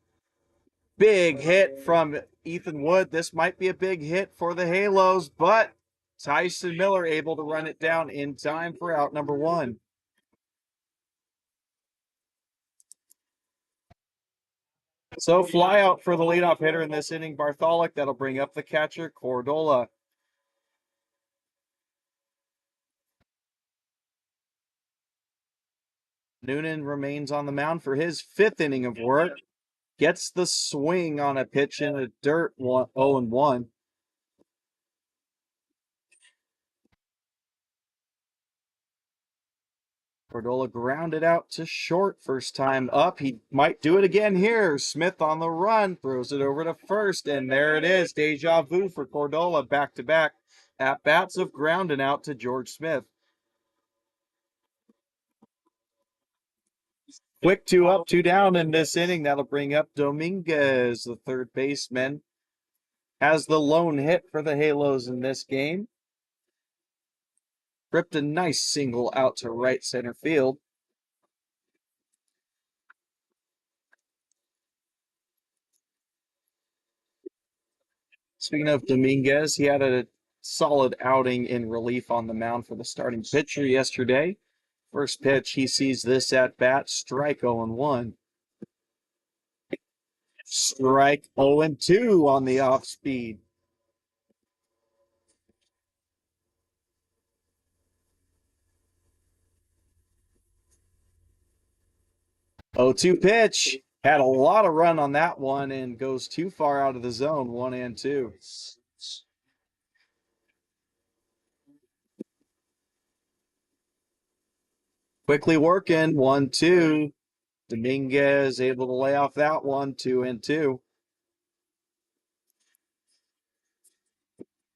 big hit from Ethan Wood. This might be a big hit for the Halos, but Tyson Miller able to run it down in time for out number one. So fly out for the leadoff hitter in this inning, Bartholic. That'll bring up the catcher, Cordola. Noonan remains on the mound for his fifth inning of work. Gets the swing on a pitch in the dirt, 0-1. Cordola grounded out to short first time up. He might do it again here. Smith on the run, throws it over to first, and there it is. Deja vu for Cordola, back-to-back at-bats of grounding out to George Smith. Quick 2 up, 2 down in this inning. That'll bring up Dominguez, the third baseman. Has the lone hit for the Halos in this game. Ripped a nice single out to right center field. Speaking of Dominguez, he had a solid outing in relief on the mound for the starting pitcher yesterday. First pitch, he sees this at bat, strike 0-1. Strike 0-2 on the off speed. 0-2 pitch. Had a lot of run on that one and goes too far out of the zone, 1-2. Quickly working, 1-2. Dominguez able to lay off that one, 2-2.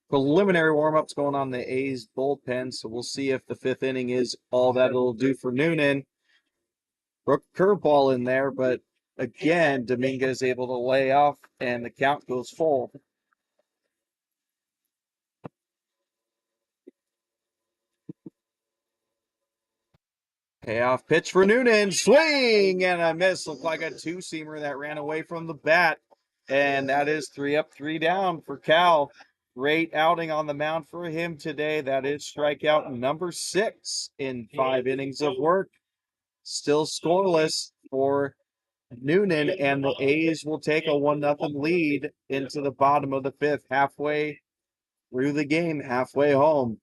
Preliminary warm-ups going on the A's bullpen, so we'll see if the fifth inning is all that it'll do for Noonan. Broke curveball in there, but again, Dominguez able to lay off, and the count goes full. Payoff pitch for Noonan. Swing and a miss. Looked like a two-seamer that ran away from the bat. And that is 3 up, 3 down for Cal. Great outing on the mound for him today. That is strikeout number 6 in 5 innings of work. Still scoreless for Noonan, and the A's will take a 1-0 lead into the bottom of the 5th, halfway through the game, halfway home.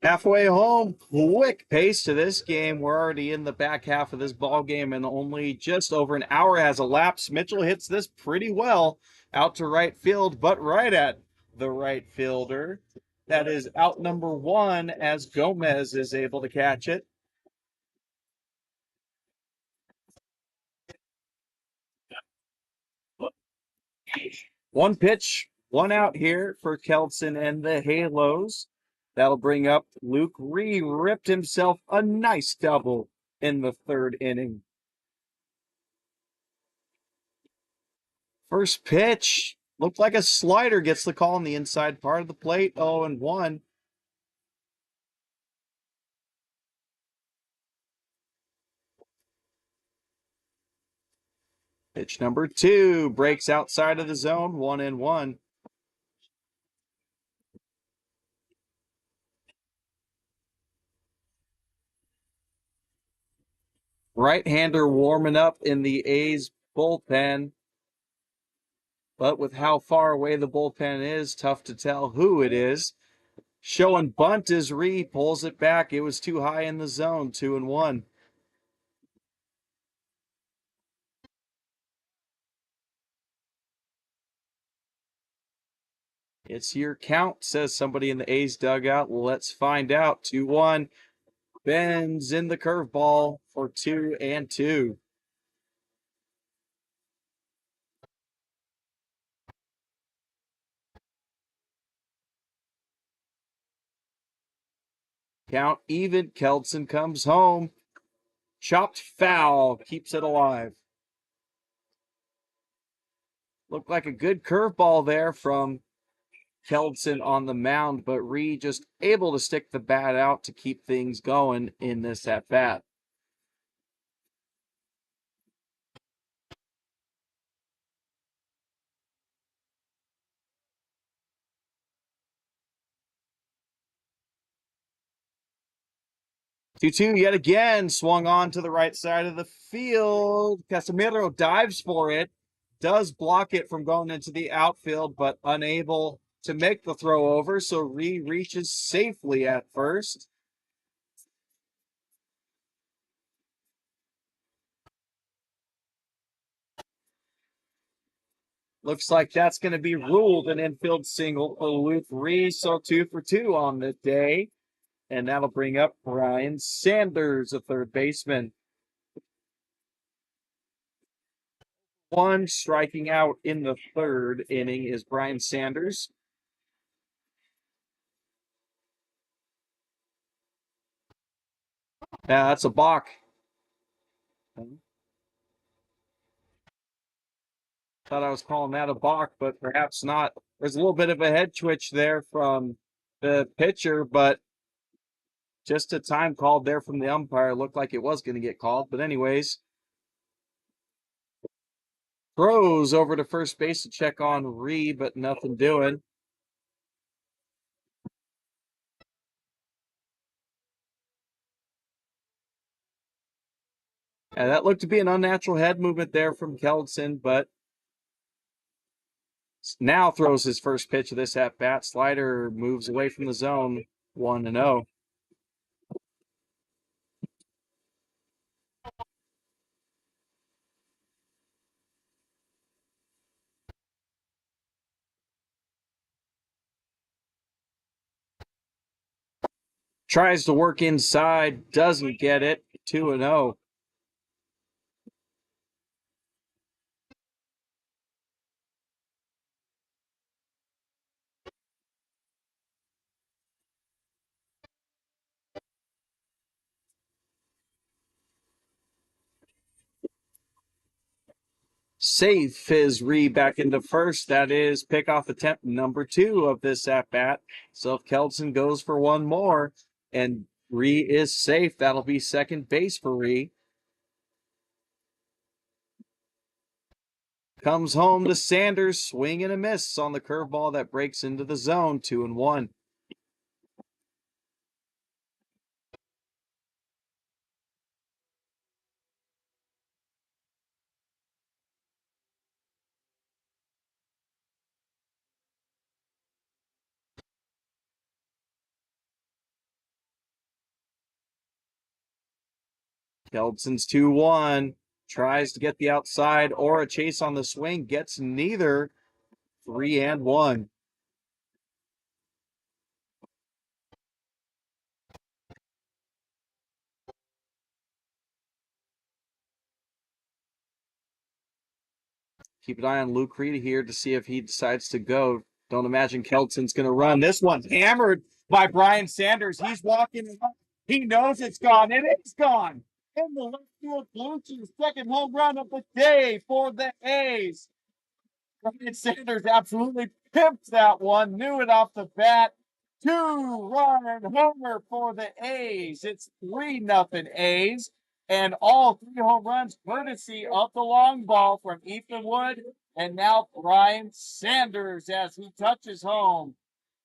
Halfway home, quick pace to this game. We're already in the back half of this ball game, and only just over an hour has elapsed. Mitchell hits this pretty well out to right field, but right at the right fielder. That is out number 1 as Gomez is able to catch it. One pitch, one out here for Kelson and the Halos. That'll bring up Luke Ree. Ripped himself a nice double in the 3rd inning. First pitch looked like a slider, gets the call on the inside part of the plate. 0-1. Pitch number 2 breaks outside of the zone. 1-1. Right-hander warming up in the A's bullpen. But with how far away the bullpen is, tough to tell who it is. Showing bunt as Ree pulls it back. It was too high in the zone. 2-1. It's your count, says somebody in the A's dugout. Let's find out. 2-1. Ben's in the curveball for 2-2. Count even. Kelson comes home. Chopped foul. Keeps it alive. Looked like a good curveball there from Keldson on the mound, but Ree just able to stick the bat out to keep things going in this at bat. Two yet again, swung on to the right side of the field. Casemiro dives for it, does block it from going into the outfield, but unable to make the throw over. So Ree reaches safely at first. Looks like that's going to be ruled an infield single for Luke Ree. So 2 for 2 on the day. And that'll bring up Brian Sanders, a third baseman. One striking out in the third inning is Brian Sanders. That's a balk. Thought I was calling that a balk, but perhaps not. There's a little bit of a head twitch there from the pitcher, but just a time called there from the umpire. Looked like it was going to get called. But anyways, throws over to first base to check on Ree, but nothing doing. And that looked to be an unnatural head movement there from Keldson, but now throws his first pitch of this at bat. Slider moves away from the zone, 1-0. Tries to work inside, doesn't get it, 2-0. Safe is Ree back into first. That is pickoff attempt number 2 of this at bat. So if Keldson goes for one more and Ree is safe, that'll be second base for Ree. Comes home to Sanders, swing and a miss on the curveball that breaks into the zone, 2-1. Keldson's 2-1. Tries to get the outside or a chase on the swing. Gets neither. 3-1. Keep an eye on Luke Reed here to see if he decides to go. Don't imagine Keldson's going to run. This one's hammered by Brian Sanders. He's walking. He knows it's gone. It is gone. In the left field, Bluetooth, second home run of the day for the A's. Brian Sanders absolutely pimped that one. Knew it off the bat. 2-run homer for the A's. It's 3-0 A's. And all 3 home runs courtesy of the long ball from Ethan Wood. And now Brian Sanders as he touches home.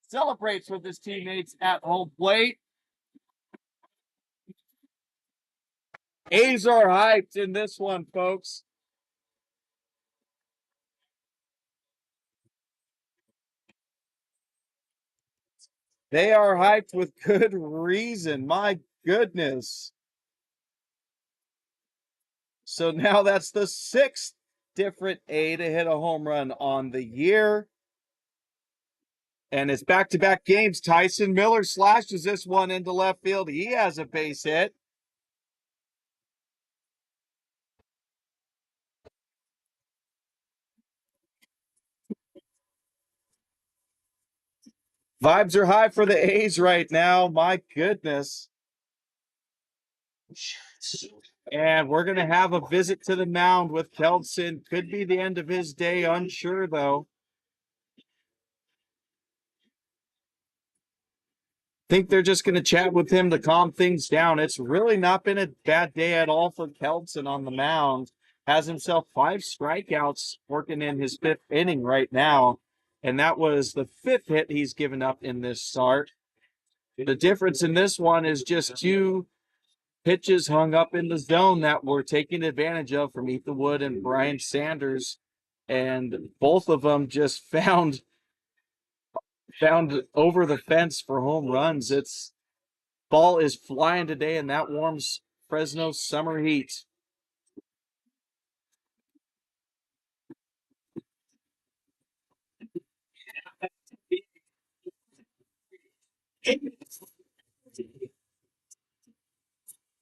Celebrates with his teammates at home plate. A's are hyped in this one, folks. They are hyped with good reason. My goodness. So now that's the 6th different A to hit a home run on the year. And it's back-to-back games. Tyson Miller slashes this one into left field. He has a base hit. Vibes are high for the A's right now. My goodness. And we're going to have a visit to the mound with Keldson. Could be the end of his day. Unsure, though. think they're just going to chat with him to calm things down. It's really not been a bad day at all for Keldson on the mound. Has himself 5 strikeouts working in his 5th inning right now. And that was the 5th hit he's given up in this start. The difference in this one is just 2 pitches hung up in the zone that were taken advantage of from Ethan Wood and Brian Sanders. And both of them just found over the fence for home runs. It's ball is flying today, and that warms Fresno's summer heat.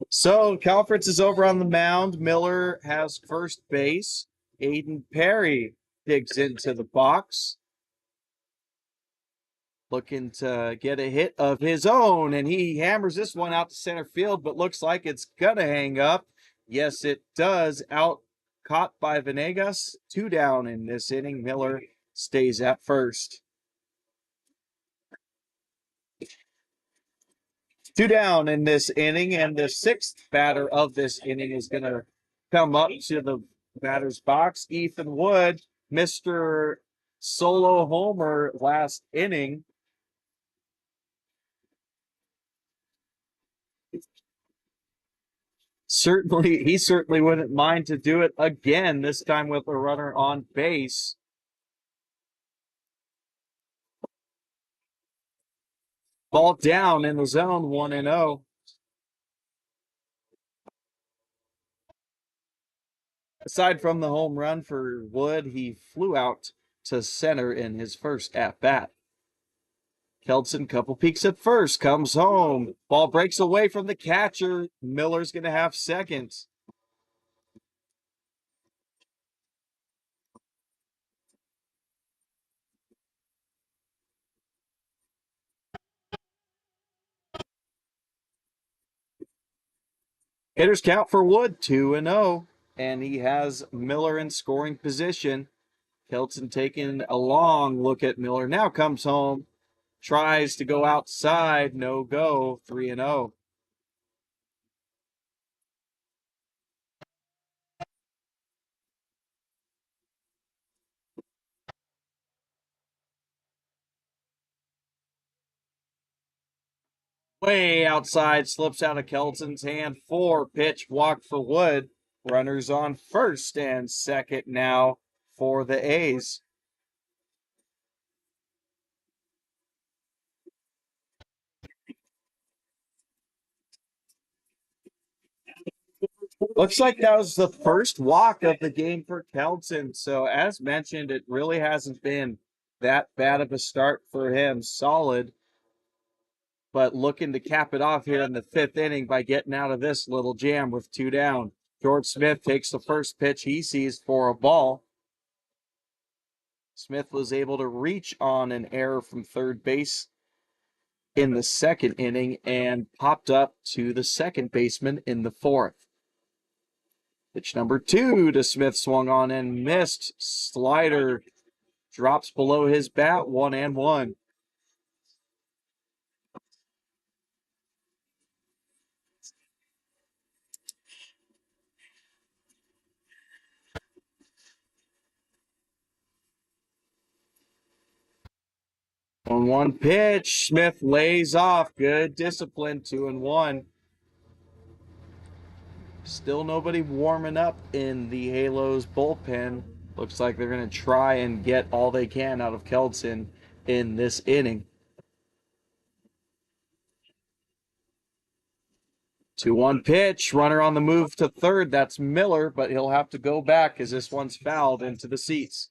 So Calfritz is over on the mound. Miller has first base. Aiden Perry digs into the box, looking to get a hit of his own, and he hammers this one out to center field, but looks like it's gonna hang up. Yes, it does. Out caught by Venegas. 2 down in this inning. Miller stays at first. 2 down in this inning, and the 6th batter of this inning is going to come up to the batter's box. Ethan Wood, Mr. Solo Homer last inning. He certainly wouldn't mind to do it again, this time with a runner on base. Ball down in the zone, 1-0. Aside from the home run for Wood, he flew out to center in his first at-bat. Keldson, couple peeks at first, comes home. Ball breaks away from the catcher. Miller's going to have second. Hitters count for Wood, 2-0. And he has Miller in scoring position. Keldson taking a long look at Miller. Now comes home. Tries to go outside. No go. 3-0. Way outside, slips out of Kelton's hand. 4-pitch walk for Wood. Runners on first and second now for the A's. Looks like that was the first walk of the game for Kelton. So as mentioned, it really hasn't been that bad of a start for him. Solid, but looking to cap it off here in the 5th inning by getting out of this little jam with 2 down. George Smith takes the first pitch he sees for a ball. Smith was able to reach on an error from third base in the 2nd inning and popped up to the second baseman in the 4th. Pitch number 2 to Smith, swung on and missed. Slider drops below his bat, 1-1. On 1 pitch, Smith lays off. Good discipline, 2-1. Still nobody warming up in the Halos bullpen. Looks like they're going to try and get all they can out of Keldson in this inning. 2-1 pitch, runner on the move to third. That's Miller, but he'll have to go back as this one's fouled into the seats.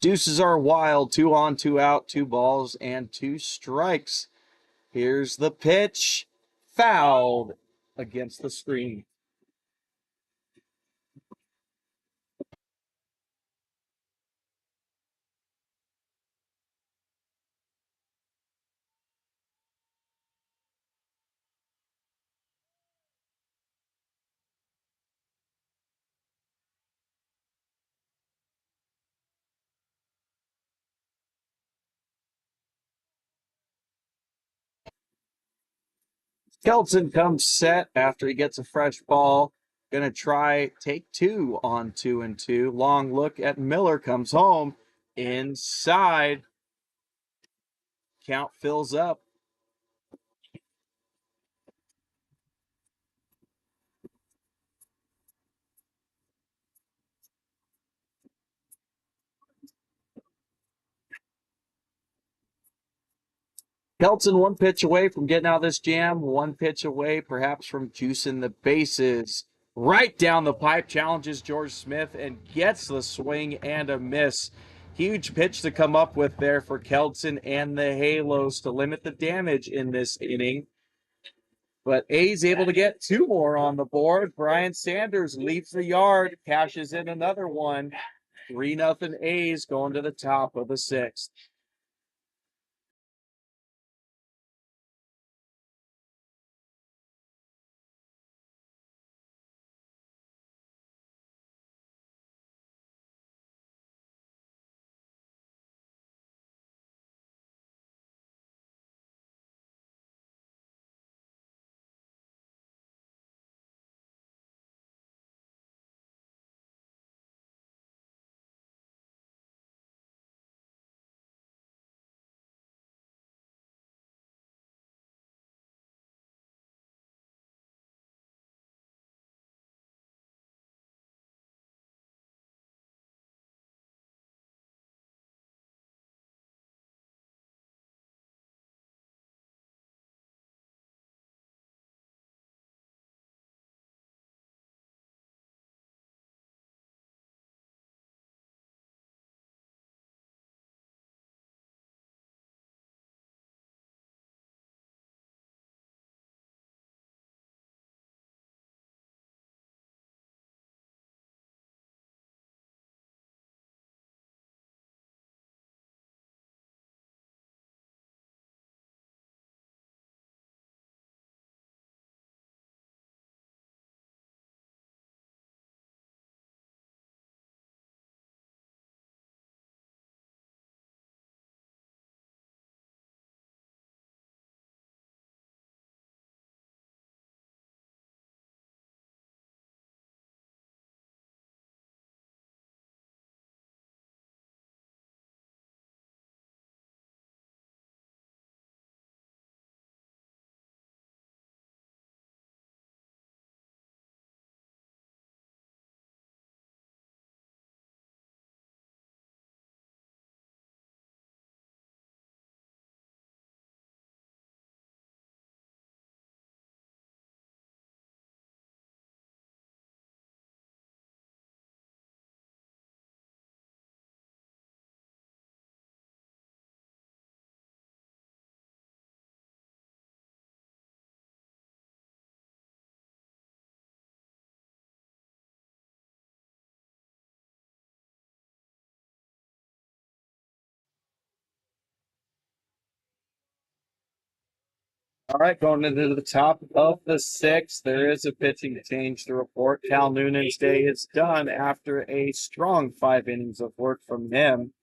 Deuces are wild. 2 on, 2 out, 2 balls, and 2 strikes. Here's the pitch. Fouled against the screen. Kelton comes set after he gets a fresh ball. Gonna try take two on 2-2. Long look at Miller, comes home inside. Count fills up. Kelton one pitch away from getting out of this jam, one pitch away perhaps from juicing the bases. Right down the pipe, challenges George Smith and gets the swing and a miss. Huge pitch to come up with there for Kelton and the Halos to limit the damage in this inning. But A's able to get two more on the board. Brian Sanders leaves the yard, cashes in another one. 3-0 A's going to the top of the sixth. All right, going into the top of the sixth, there is a pitching change to report. Cal Noonan's day is done after a strong 5 innings of work from him.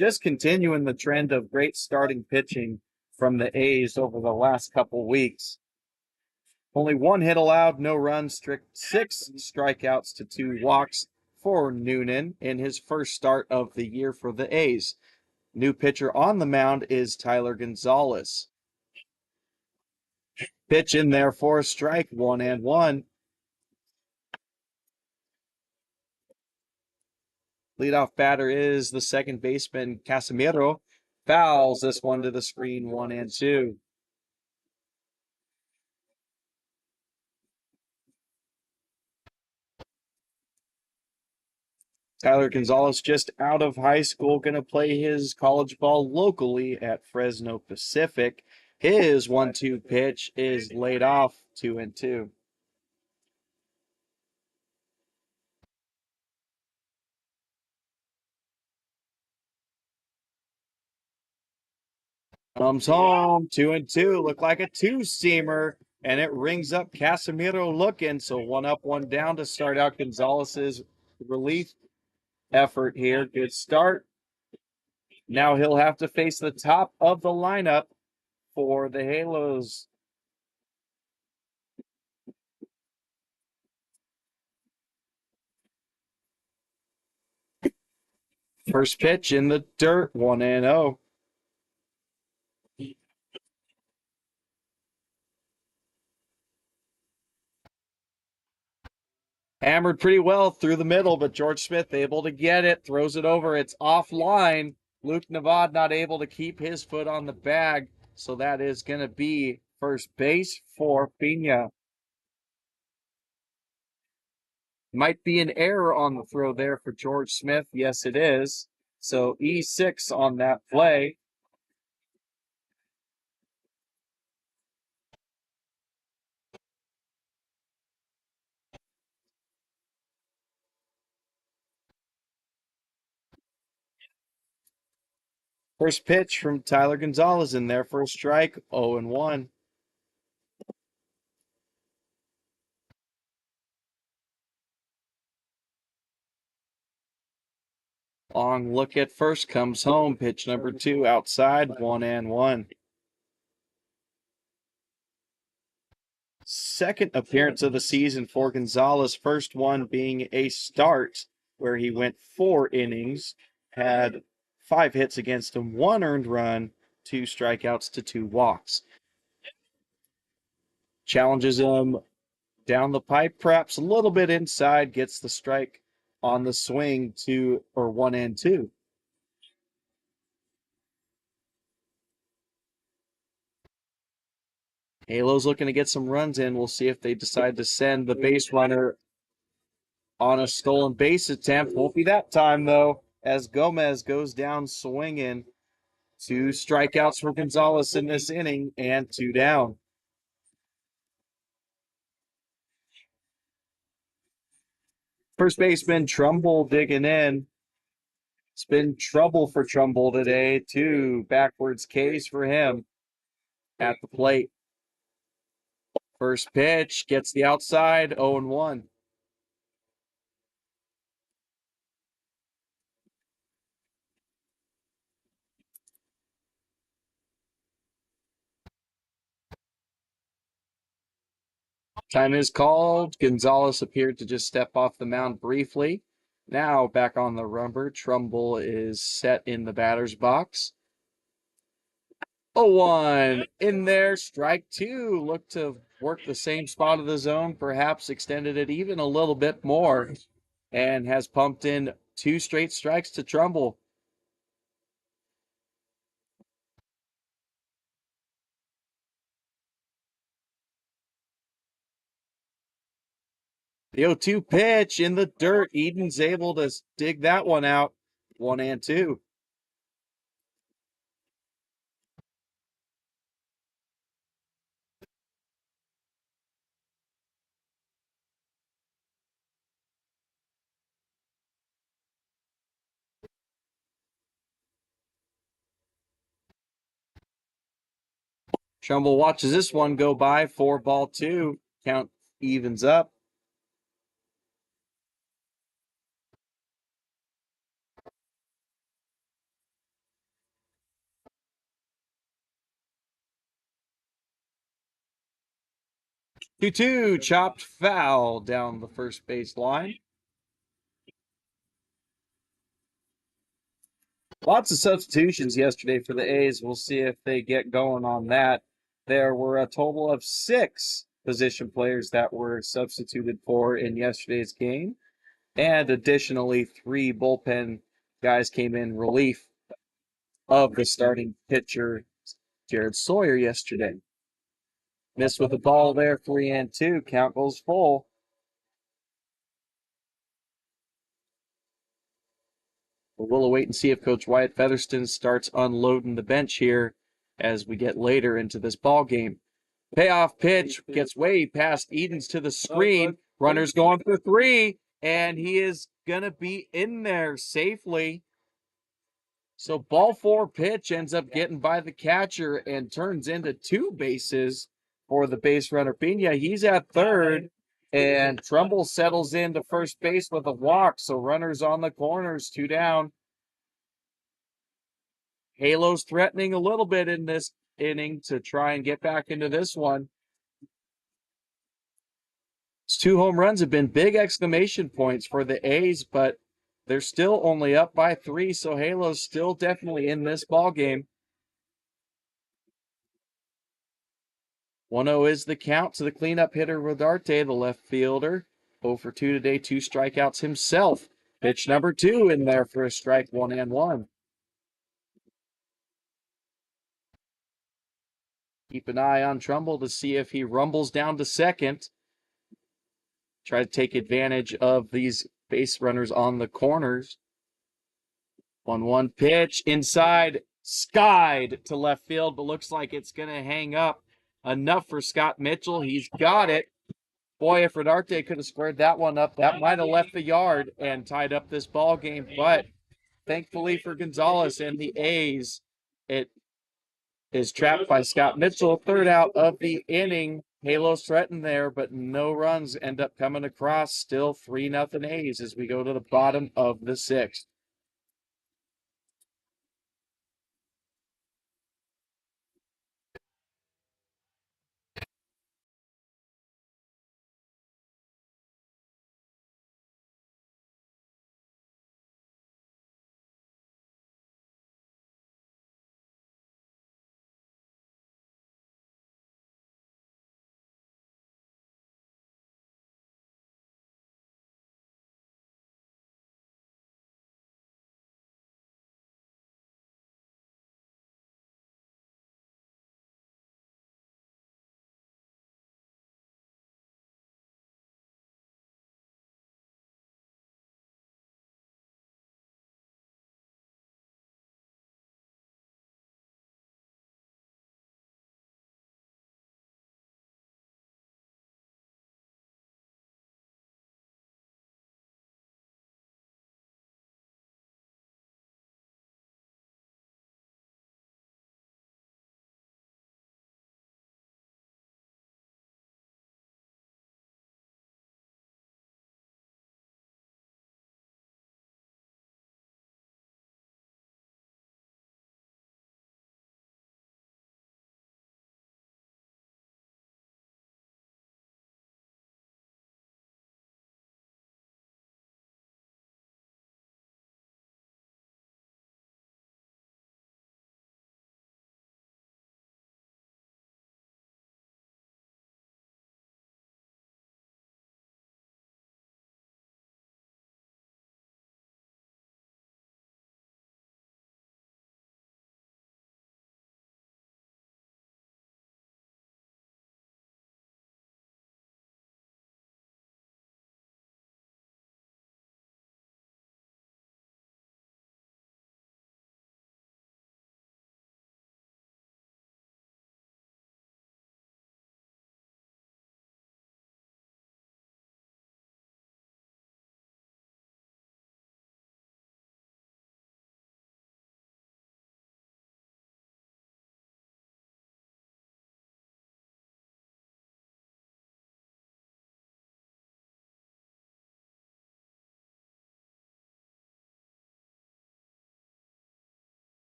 Just continuing the trend of great starting pitching from the A's over the last couple weeks. Only 1 hit allowed, no runs, strict 6 strikeouts to 2 walks for Noonan in his first start of the year for the A's. New pitcher on the mound is Tyler Gonzalez. Pitch in there for a strike, 1-1. Leadoff batter is the second baseman, Casimiro. Fouls this one to the screen, 1-2. Tyler Gonzalez just out of high school, going to play his college ball locally at Fresno Pacific. His 1-2 pitch is laid off, 2-2. Comes home, 2-2. Look like a two-seamer, and it rings up Casimiro looking. So 1 up, 1 down to start out Gonzalez's relief effort here. Good start. Now he'll have to face the top of the lineup for the Halos. First pitch in the dirt, 1-0. Hammered pretty well through the middle, but George Smith able to get it, throws it over. It's offline. Luke Navad not able to keep his foot on the bag, so that is going to be first base for Pena. Might be an error on the throw there for George Smith. Yes, it is. So E6 on that play. First pitch from Tyler Gonzalez in there for a strike, 0-1. Long look at first, comes home. Pitch number 2 outside, 1-1. Second appearance of the season for Gonzalez, first one being a start where he went 4 innings, had 5 hits against him, 1 earned run, 2 strikeouts to 2 walks. Challenges him down the pipe, perhaps a little bit inside, gets the strike on the swing, 1-2. Halo's looking to get some runs in. We'll see if they decide to send the base runner on a stolen base attempt. Won't be that time, though, as Gomez goes down swinging. 2 strikeouts for Gonzalez in this inning and 2 down. First baseman Trumbull digging in. It's been trouble for Trumbull today. 2 backwards Ks for him at the plate. First pitch gets the outside, 0-1. Time is called. Gonzalez appeared to just step off the mound briefly. Now back on the rubber. Trumbull is set in the batter's box. 0-1 in there. Strike 2. Looked to work the same spot of the zone, perhaps extended it even a little bit more, and has pumped in 2 straight strikes to Trumbull. The 0-2 pitch in the dirt. Eden's able to dig that one out. 1-2. Trumbull watches this one go by. 4-2. Count evens up. Two-two, chopped foul down the first base line. Lots of substitutions yesterday for the A's. We'll see if they get going on that. There were a total of 6 position players that were substituted for in yesterday's game. And additionally, 3 bullpen guys came in relief of the starting pitcher, Jared Sawyer, yesterday. Missed with the ball there, 3-2. Count goes full. But we'll wait and see if Coach Wyatt Featherston starts unloading the bench here as we get later into this ball game. Payoff pitch gets way past Edens to the screen. Runner's going for 3, and he is going to be in there safely. So ball 4 pitch ends up getting by the catcher and turns into 2 bases for the base runner Pena. He's at third, and Trumbull settles into first base with a walk. So runners on the corners, 2 down. Halo's threatening a little bit in this inning to try and get back into this one. His 2 home runs have been big exclamation points for the A's, but They're still only up by 3, so Halo's still definitely in this ball game. 1-0 is the count to the cleanup hitter Rodarte, the left fielder. 0 for 2 today, 2 strikeouts himself. Pitch number 2 in there for a strike, 1-1. Keep an eye on Trumbull to see if he rumbles down to second. Try to take advantage of these base runners on the corners. 1-1 pitch inside, skied to left field, but looks like it's going to hang up. Enough for Scott Mitchell. He's got it. Boy, if Rodarte could have squared that one up, that might have left the yard and tied up this ball game. But thankfully for Gonzalez and the A's, it is trapped by Scott Mitchell. Third out of the inning. Halos threatened there, but no runs end up coming across. Still 3-0 A's as we go to the bottom of the 6th.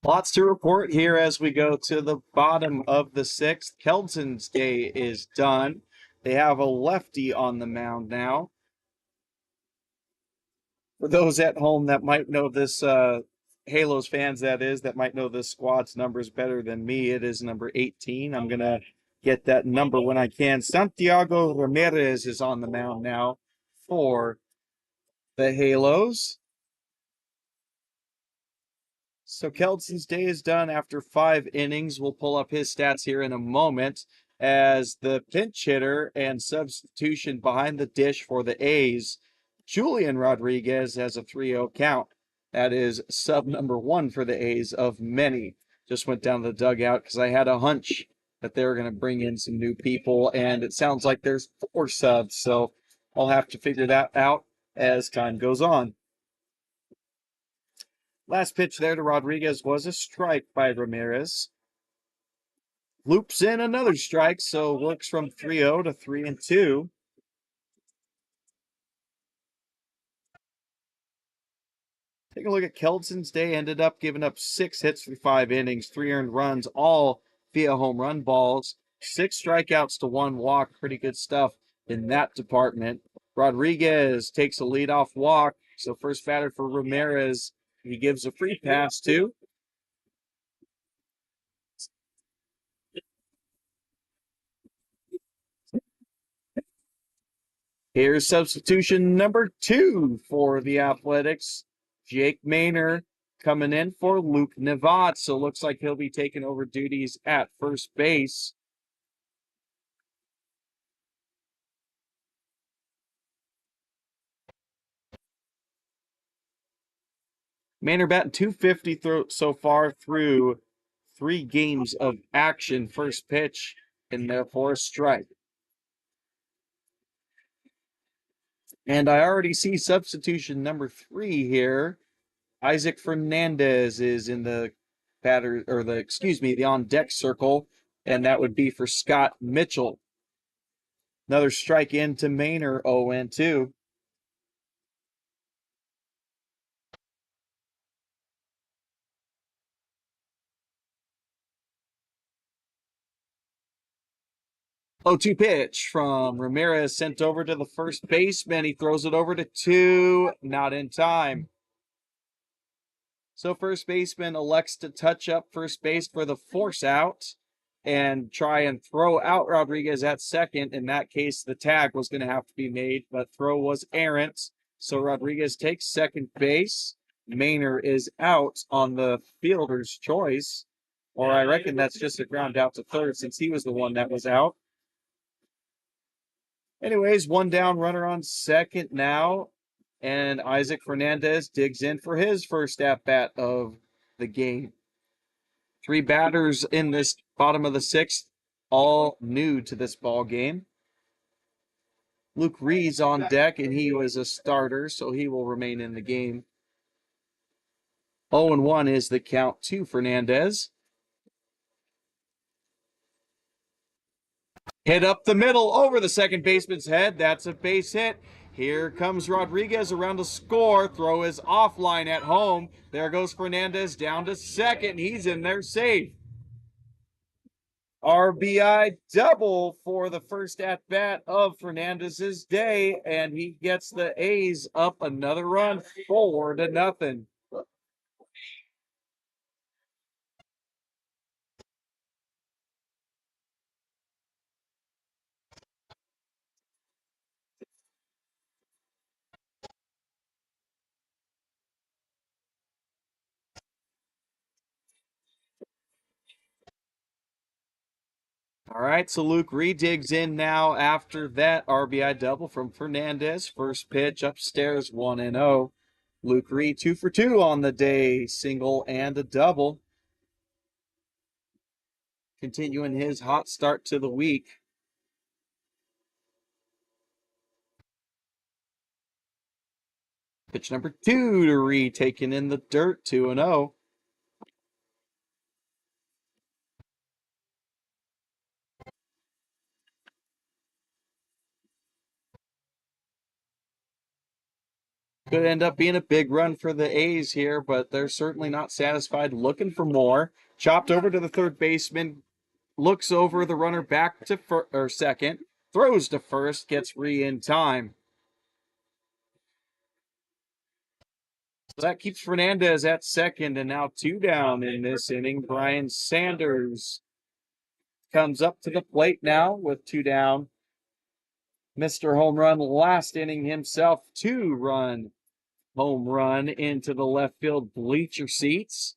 Lots to report here as we go to the bottom of the 6th. Kelton's day is done. They have a lefty on the mound now. For those at home that might know this, Halos fans that might know this squad's numbers better than me, it is number 18. I'm going to get that number when I can. Santiago Ramirez is on the mound now for the Halos. So Kelton's day is done after 5 innings. We'll pull up his stats here in a moment as the pinch hitter and substitution behind the dish for the A's. Julian Rodriguez has a 3-0 count. That is sub number 1 for the A's of many. Just went down to the dugout because I had a hunch that they were going to bring in some new people, and it sounds like there's 4 subs, so I'll have to figure that out as time goes on. Last pitch there to Rodriguez was a strike by Ramirez. Loops in another strike, so works from 3-0 to 3-2. taking a look at Kelton's day, ended up giving up 6 hits through 5 innings, 3 earned runs, all via home run balls, 6 strikeouts to 1 walk. Pretty good stuff in that department. Rodriguez takes a leadoff walk. So first batter for Ramirez, he gives a free pass to. Here's substitution number 2 for the Athletics. Jake Maynor coming in for Luke Nevat. So looks like he'll be taking over duties at first base. Maynor batting .250 so far through 3 games of action. First pitch, and therefore a strike. And I already see substitution number 3 here. Isaac Fernandez is in the the on deck circle, and that would be for Scott Mitchell. Another strike into Maynor, 0-2. Oh, 2 pitch from Ramirez sent over to the first baseman. He throws it over to 2, not in time. So first baseman elects to touch up first base for the force out and try and throw out Rodriguez at second. In that case, the tag was going to have to be made, but throw was errant. So Rodriguez takes second base. Maynor is out on the fielder's choice. Or I reckon that's just a ground out to third since he was the one that was out. Anyways, 1 down, runner on second now. And Isaac Fernandez digs in for his first at-bat of the game. 3 batters in this bottom of the 6th, all new to this ball game. Luke Reed's on deck, and he was a starter, so he will remain in the game. 0-1 is the count to Fernandez. Hit up the middle over the second baseman's head. That's a base hit. Here comes Rodriguez around to score. Throw is offline at home. There goes Fernandez down to second. He's in there safe. RBI double for the first at-bat of Fernandez's day, and he gets the A's up another run, 4-0. All right, so Luke Reed digs in now after that RBI double from Fernandez. First pitch upstairs, 1-0. Luke Reed 2 for 2 on the day, single and a double. Continuing his hot start to the week. Pitch number 2 to Reed, taken in the dirt, 2-0. Could end up being a big run for the A's here, but they're certainly not satisfied, looking for more. Chopped over to the third baseman, looks over the runner back to second, throws to first, gets Reed in time. So that keeps Fernandez at second, and now 2 down in this inning. Brian Sanders comes up to the plate now with 2 down. Mr. Home Run last inning himself, 2-run home run into the left field bleacher seats.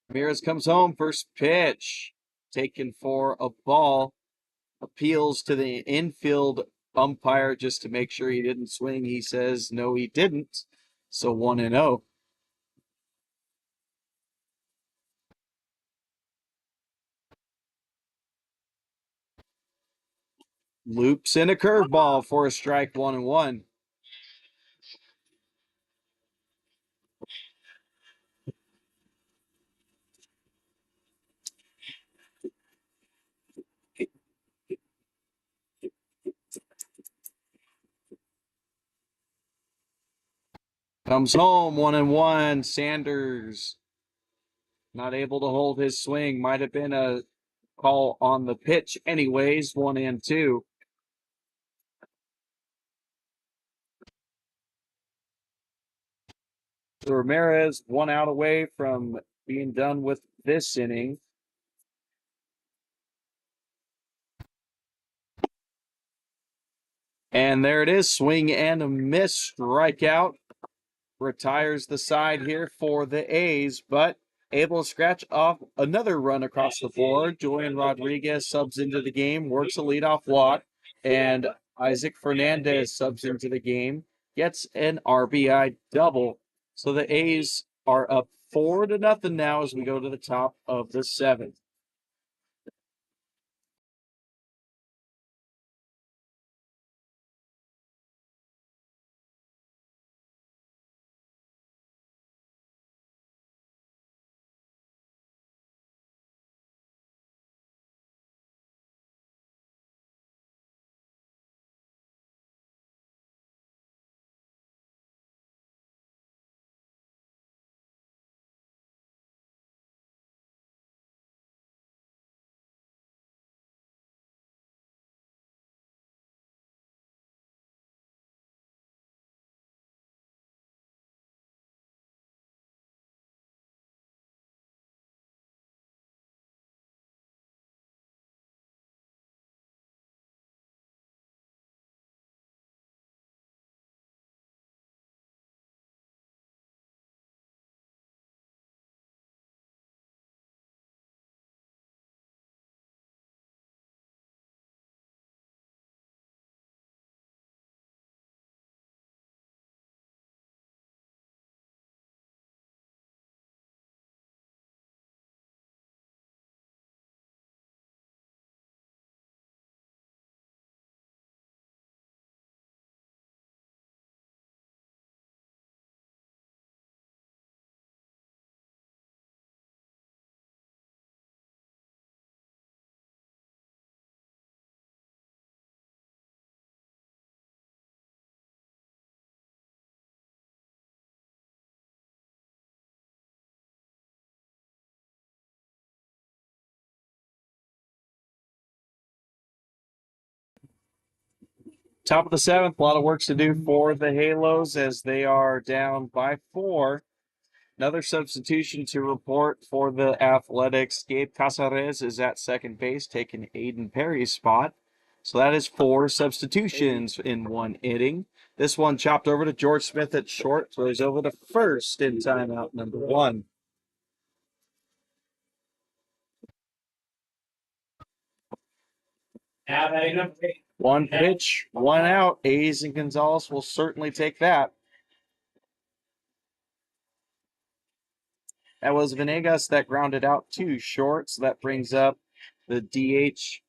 Ramirez comes home, first pitch, taken for a ball. Appeals to the infield umpire just to make sure he didn't swing. He says no, he didn't. So 1-0. Loops in a curveball for a strike, 1-1. Comes home 1-1. Sanders not able to hold his swing. Might have been a call on the pitch anyways. 1-2. Ramirez 1 out away from being done with this inning. And there it is. Swing and a miss. Strikeout. Retires the side here for the A's, but able to scratch off another run across the board. Julian Rodriguez subs into the game, works a leadoff walk, and Isaac Fernandez subs into the game, gets an RBI double. So the A's are up 4-0 now as we go to the top of the seventh. Top of the seventh, a lot of work to do for the Halos as they are down by 4. Another substitution to report for the Athletics. Gabe Casares is at second base, taking Aiden Perry's spot. So that is 4 substitutions in one inning. This one chopped over to George Smith at short, throws over to first in timeout number 1. Now batting number 8. 1 pitch, 1 out. A's and Gonzalez will certainly take that. That was Venegas that grounded out 2 short, so that brings up the DH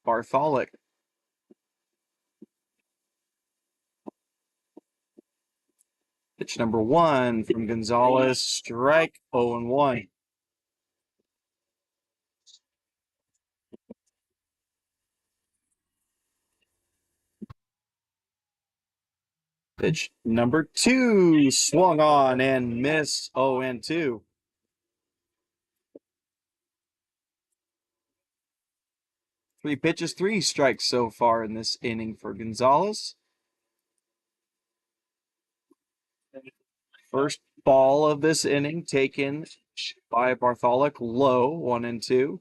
Bartholic. Pitch number 1 from Gonzalez, strike 0-1. Pitch number 2, swung on and missed 0-2. Three pitches, 3 strikes so far in this inning for Gonzalez. First ball of this inning taken by Bartholic, low, 1-2.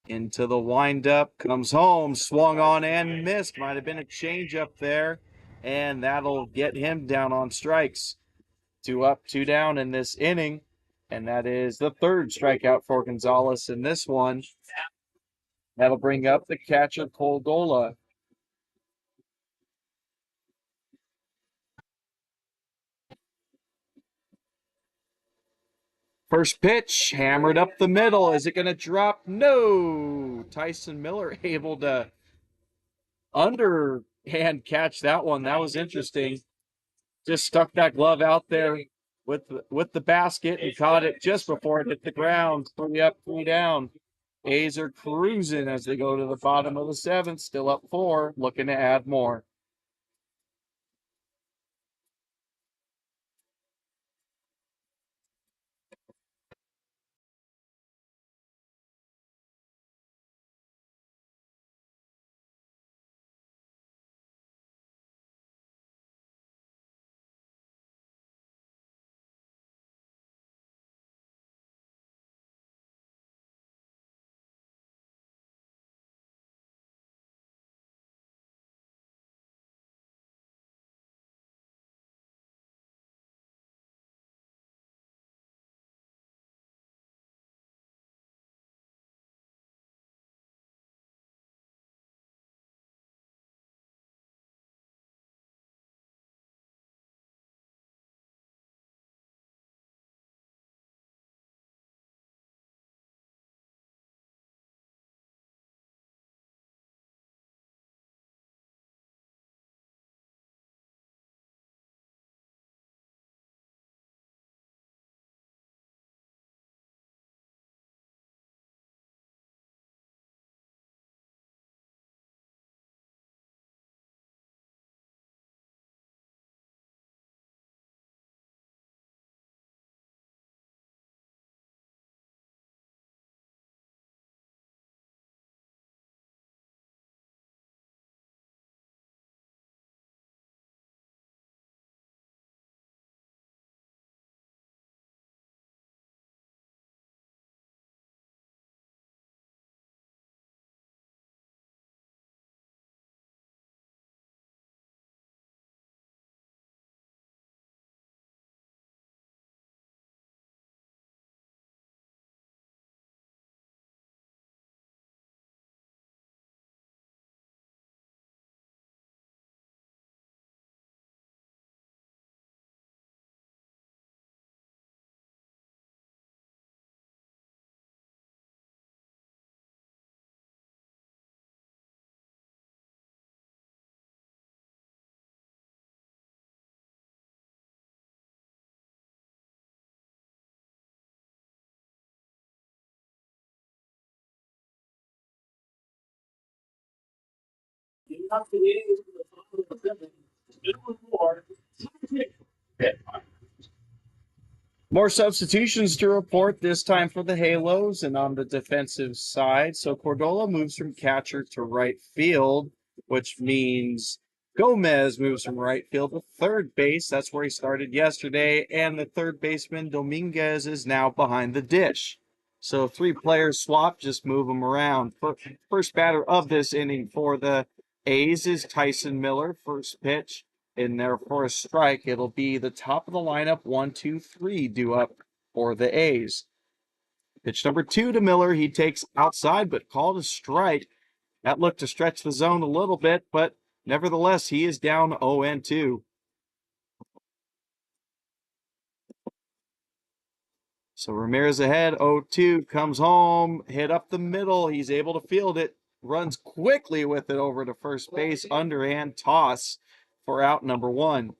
Into the windup, comes home, swung on and missed. Might have been a changeup there, and that'll get him down on strikes. 2 up, 2 down in this inning, and that is the 3rd strikeout for Gonzalez in this one. That'll bring up the catcher, Cole Gola. First pitch, hammered up the middle. Is it going to drop? No. Tyson Miller able to underhand catch that one. That was interesting. Just stuck that glove out there with the basket and caught it just before it hit the ground. 3 up, 3 down. A's are cruising as they go to the bottom of the seventh, still up 4, looking to add more. Up to the A's to the bottom of the seventh, still 4. More substitutions to report, this time for the Halos and on the defensive side. So Cordola moves from catcher to right field, which means Gomez moves from right field to third base. That's where he started yesterday. And the third baseman, Dominguez, is now behind the dish. So 3 players swap, just move them around. First batter of this inning for the A's is Tyson Miller, first pitch. In there for a strike, it'll be the top of the lineup, 1, 2, 3, due up for the A's. Pitch number 2 to Miller. He takes outside, but called a strike. That looked to stretch the zone a little bit, but nevertheless, he is down 0-2. So Ramirez ahead, 0-2, comes home, hit up the middle. He's able to field it, runs quickly with it over to first base, underhand toss for out number 1.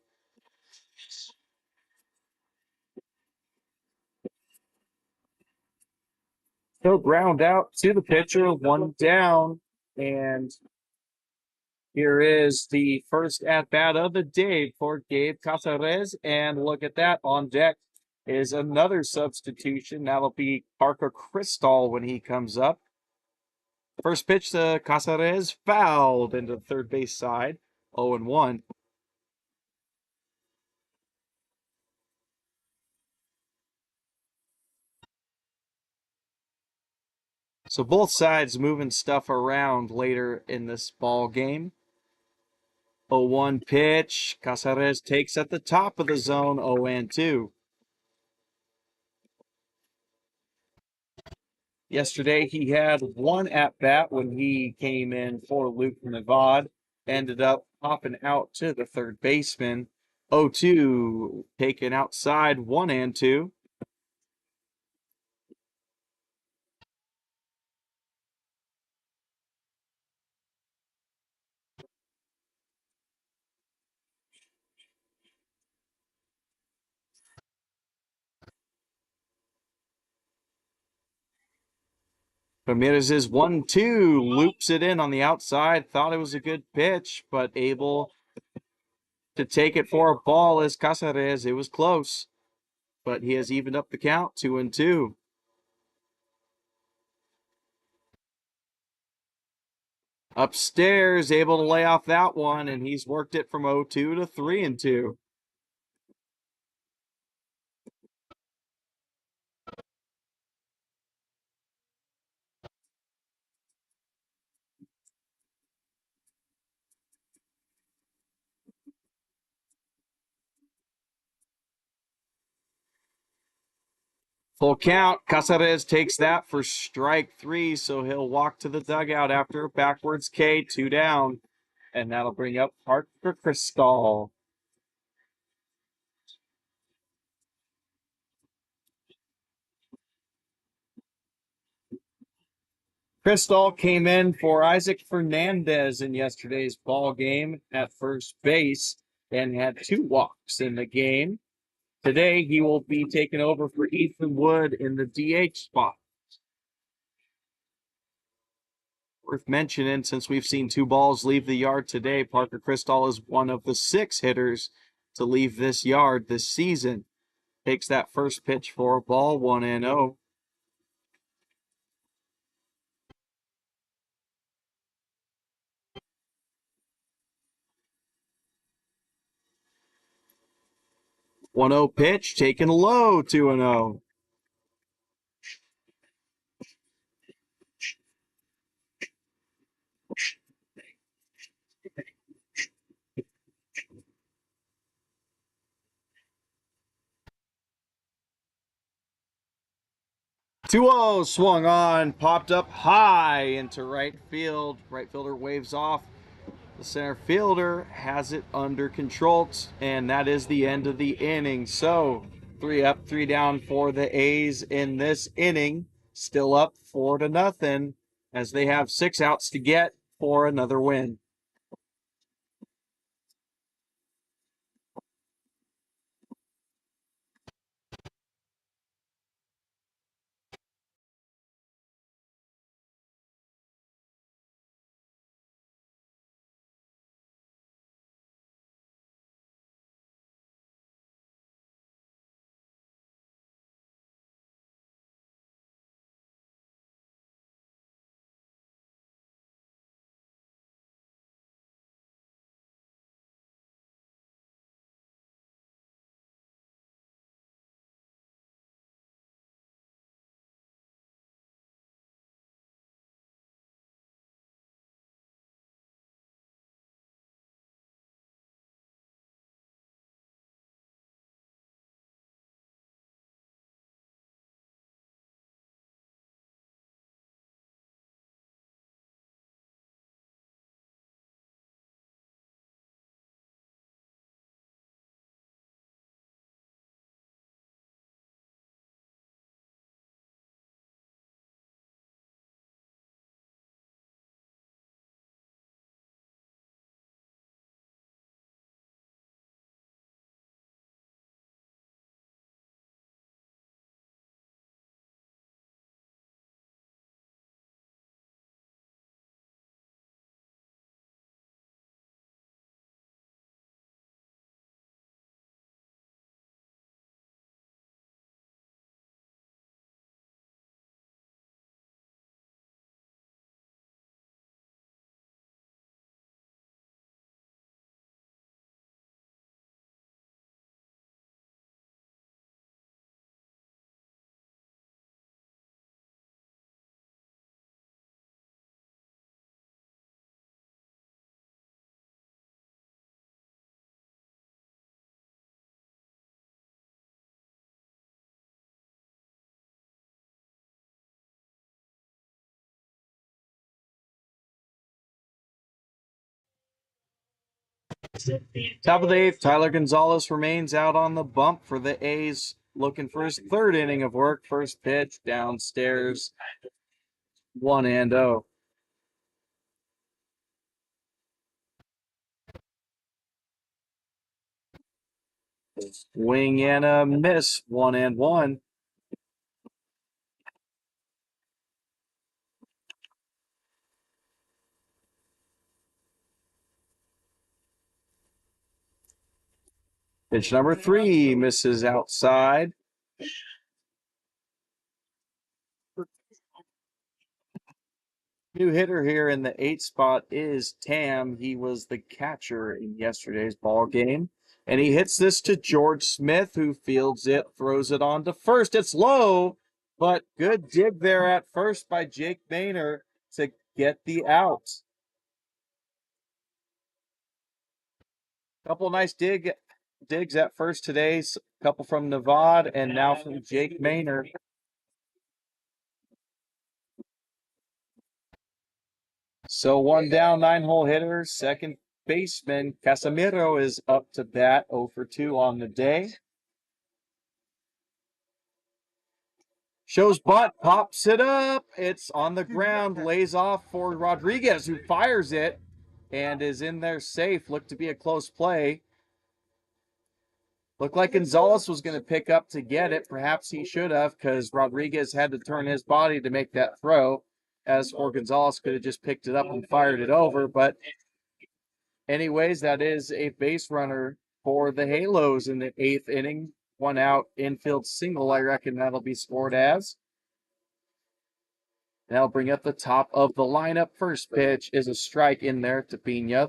He'll ground out to the pitcher, 1 down, and here is the first at-bat of the day for Gabe Casares, and look at that, on deck is another substitution. That'll be Parker Cristall when he comes up. First pitch to Casares, fouled into the third base side, 0-1. So both sides moving stuff around later in this ball game. 0-1 pitch. Casares takes at the top of the zone, 0-2. Yesterday, he had 1 at-bat when he came in for Luke Nevada. Ended up popping out to the third baseman. 0-2 taken outside, 1-2. Ramirez is 1-2, loops it in on the outside. Thought it was a good pitch, but able to take it for a ball is Casares. It was close, but he has evened up the count, 2-2. Upstairs, able to lay off that one, and he's worked it from 0-2 to 3-2. Full count. Casares takes that for strike 3, so he'll walk to the dugout after a backwards K, 2 down. And that'll bring up Parker Crystal. Crystal came in for Isaac Fernandez in yesterday's ball game at first base and had 2 walks in the game. Today, he will be taking over for Ethan Wood in the DH spot. Worth mentioning, since we've seen 2 balls leave the yard today, Parker Crystal is one of the 6 hitters to leave this yard this season. Takes that first pitch for a ball, 1-0. One 0 pitch, taken low, 2-0. Two 0 swung on, popped up high into right field. Right fielder waves off. The center fielder has it under control, and that is the end of the inning. So 3 up, 3 down for the A's in this inning. Still up 4-0 as they have 6 outs to get for another win. Top of the 8th, Tyler Gonzalez remains out on the bump for the A's, looking for his 3rd inning of work. First pitch, downstairs, 1-0. Swing and a miss, 1-1. Pitch number 3 misses outside. New hitter here in the 8th spot is Tam. He was the catcher in yesterday's ball game. And he hits this to George Smith, who fields it, throws it on to first. It's low, but good dig there at first by Jake Boehner to get the out. Couple nice digs at first today. A couple from Nevada and now from Jake Boehner. So 1 down, 9-hole hitter. Second baseman Casemiro is up to bat, 0 for 2 on the day. Shows butt, pops it up. It's on the ground, lays off for Rodriguez, who fires it and is in there safe. Looked to be a close play. Looked like Gonzalez was going to pick up to get it. Perhaps he should have, because Rodriguez had to turn his body to make that throw. As for Gonzalez, could have just picked it up and fired it over. But anyways, that is a base runner for the Halos in the 8th inning. 1 out, infield single, I reckon that'll be scored as. That'll bring up the top of the lineup. First pitch is a strike in there to Pina.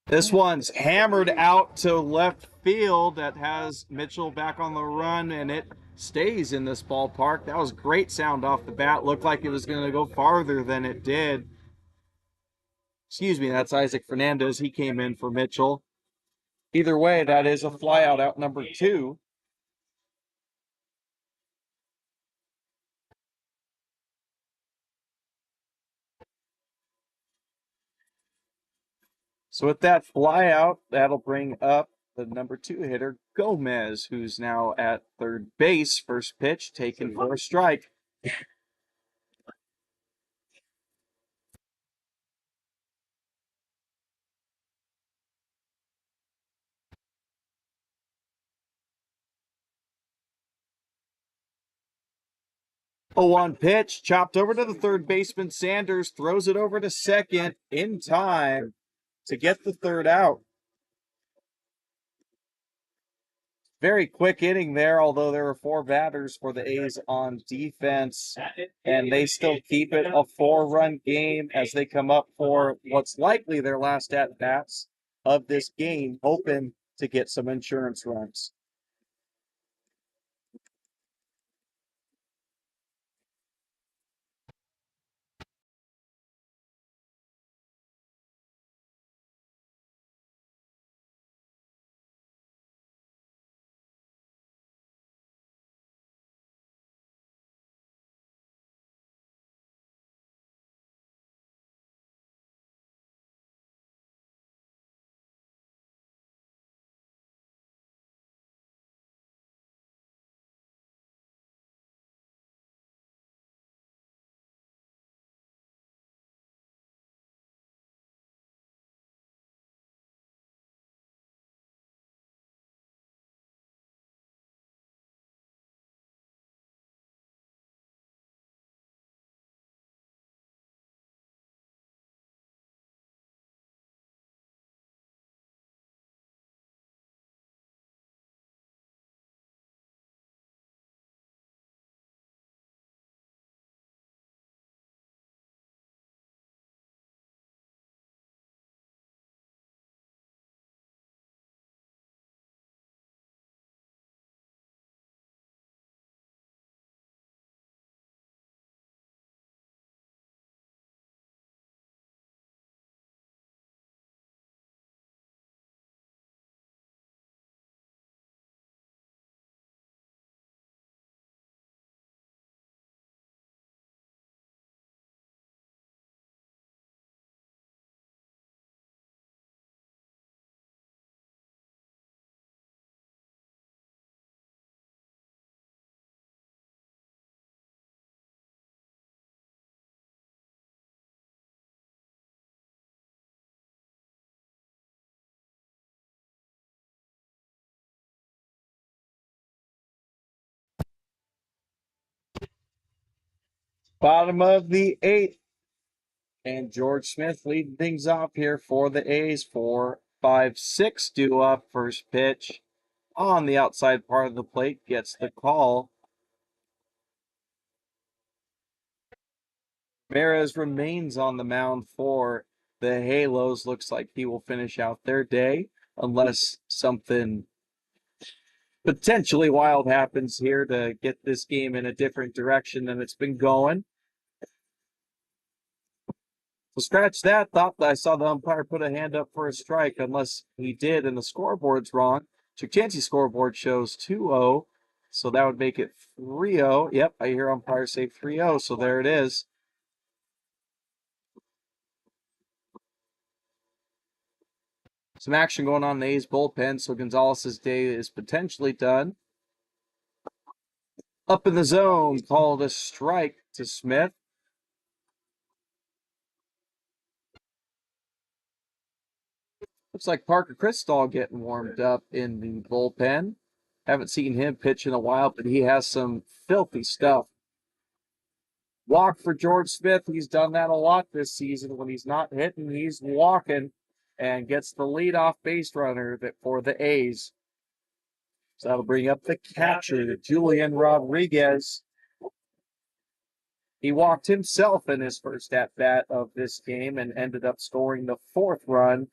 This one's hammered out to left field. That has Mitchell back on the run, and it stays in this ballpark. That was great sound off the bat. Looked like it was going to go farther than it did. Excuse me, that's Isaac Fernandez. He came in for Mitchell. Either way, that is a flyout out number 2. So with that flyout, that'll bring up the number 2 hitter, Gomez, who's now at third base. First pitch taken for a strike. A 1 pitch, chopped over to the third baseman. Sanders throws it over to second in time to get the third out. Very quick inning there, although there were 4 batters for the A's on defense, and they still keep it a 4-run game as they come up for what's likely their last at-bats of this game, hoping to get some insurance runs. Bottom of the 8th. And George Smith leading things off here for the A's. 4-5-6 due up. First pitch on the outside part of the plate gets the call. Ramirez remains on the mound for the Halos. Looks like he will finish out their day unless something potentially wild happens here to get this game in a different direction than it's been going. So scratch that. Thought that I saw the umpire put a hand up for a strike, unless he did, and the scoreboard's wrong. Chukchansi scoreboard shows 2-0, so that would make it 3-0. Yep, I hear umpire say 3-0, so there it is. Some action going on in the A's bullpen, so Gonzalez's day is potentially done. Up in the zone, called a strike to Smith. Looks like Parker Cristall getting warmed up in the bullpen. Haven't seen him pitch in a while, but he has some filthy stuff. Walk for George Smith. He's done that a lot this season. When he's not hitting, he's walking and gets the leadoff base runner for the A's. So that'll bring up the catcher, Julian Rodriguez. He walked himself in his first at-bat of this game and ended up scoring the 4th run.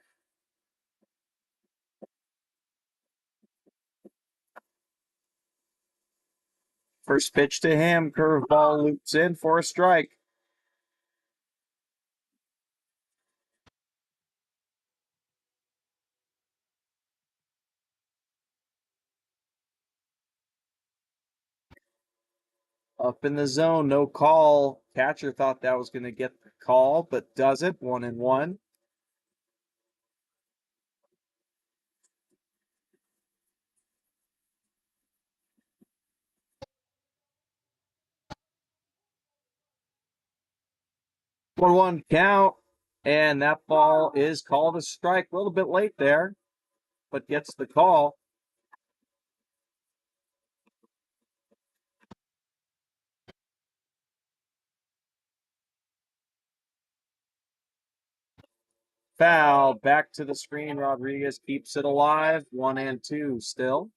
First pitch to him, curveball loops in for a strike. Up in the zone, no call. Catcher thought that was going to get the call, but doesn't. 1-1. One count, and that ball is called a strike. A little bit late there, but gets the call. Foul, back to the screen. Rodriguez keeps it alive. 1-2 still.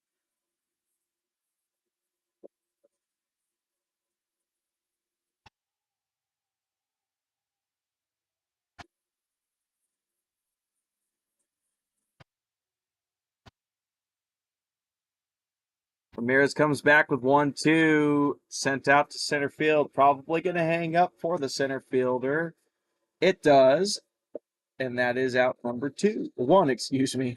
Ramirez comes back with 1-2, sent out to center field. Probably going to hang up for the center fielder. It does, and that is out number 1, excuse me.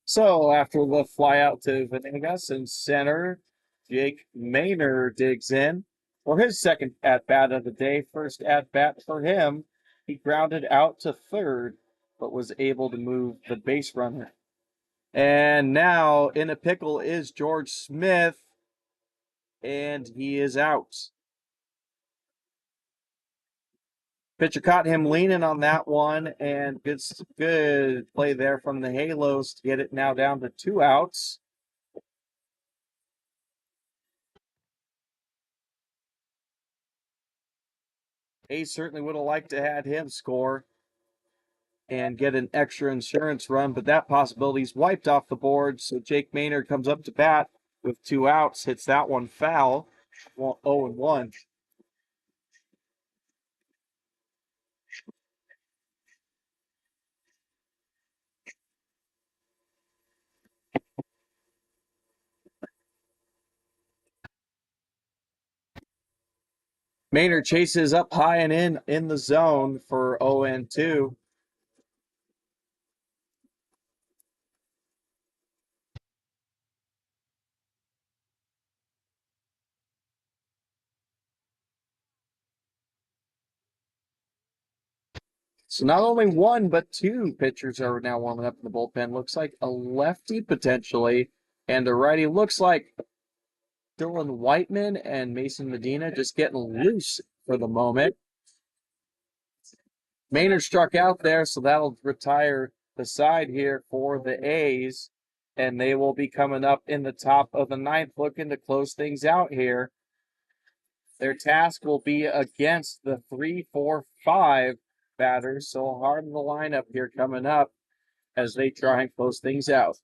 So after the fly out to Venegas in center, Jake Maynard digs in for his second at-bat of the day. First at-bat for him. He grounded out to third, but was able to move the base runner. And now in a pickle is George Smith, and he is out. Pitcher caught him leaning on that one, and good play there from the Halos to get it now down to 2 outs. Ace certainly would have liked to have had him score and get an extra insurance run, but that possibility's wiped off the board. So Jake Maynard comes up to bat with 2 outs, hits that one foul. 0-1. Maynard chases up high and in the zone for 0-2. So not only 1, but 2 pitchers are now warming up in the bullpen. Looks like a lefty potentially, and a righty. Looks like Dylan Whiteman and Mason Medina just getting loose for the moment. Maynard struck out there, so that'll retire the side here for the A's, and they will be coming up in the top of the ninth, looking to close things out here. Their task will be against the 3-4-5 batters, so hard in the lineup here coming up as they try and close things out.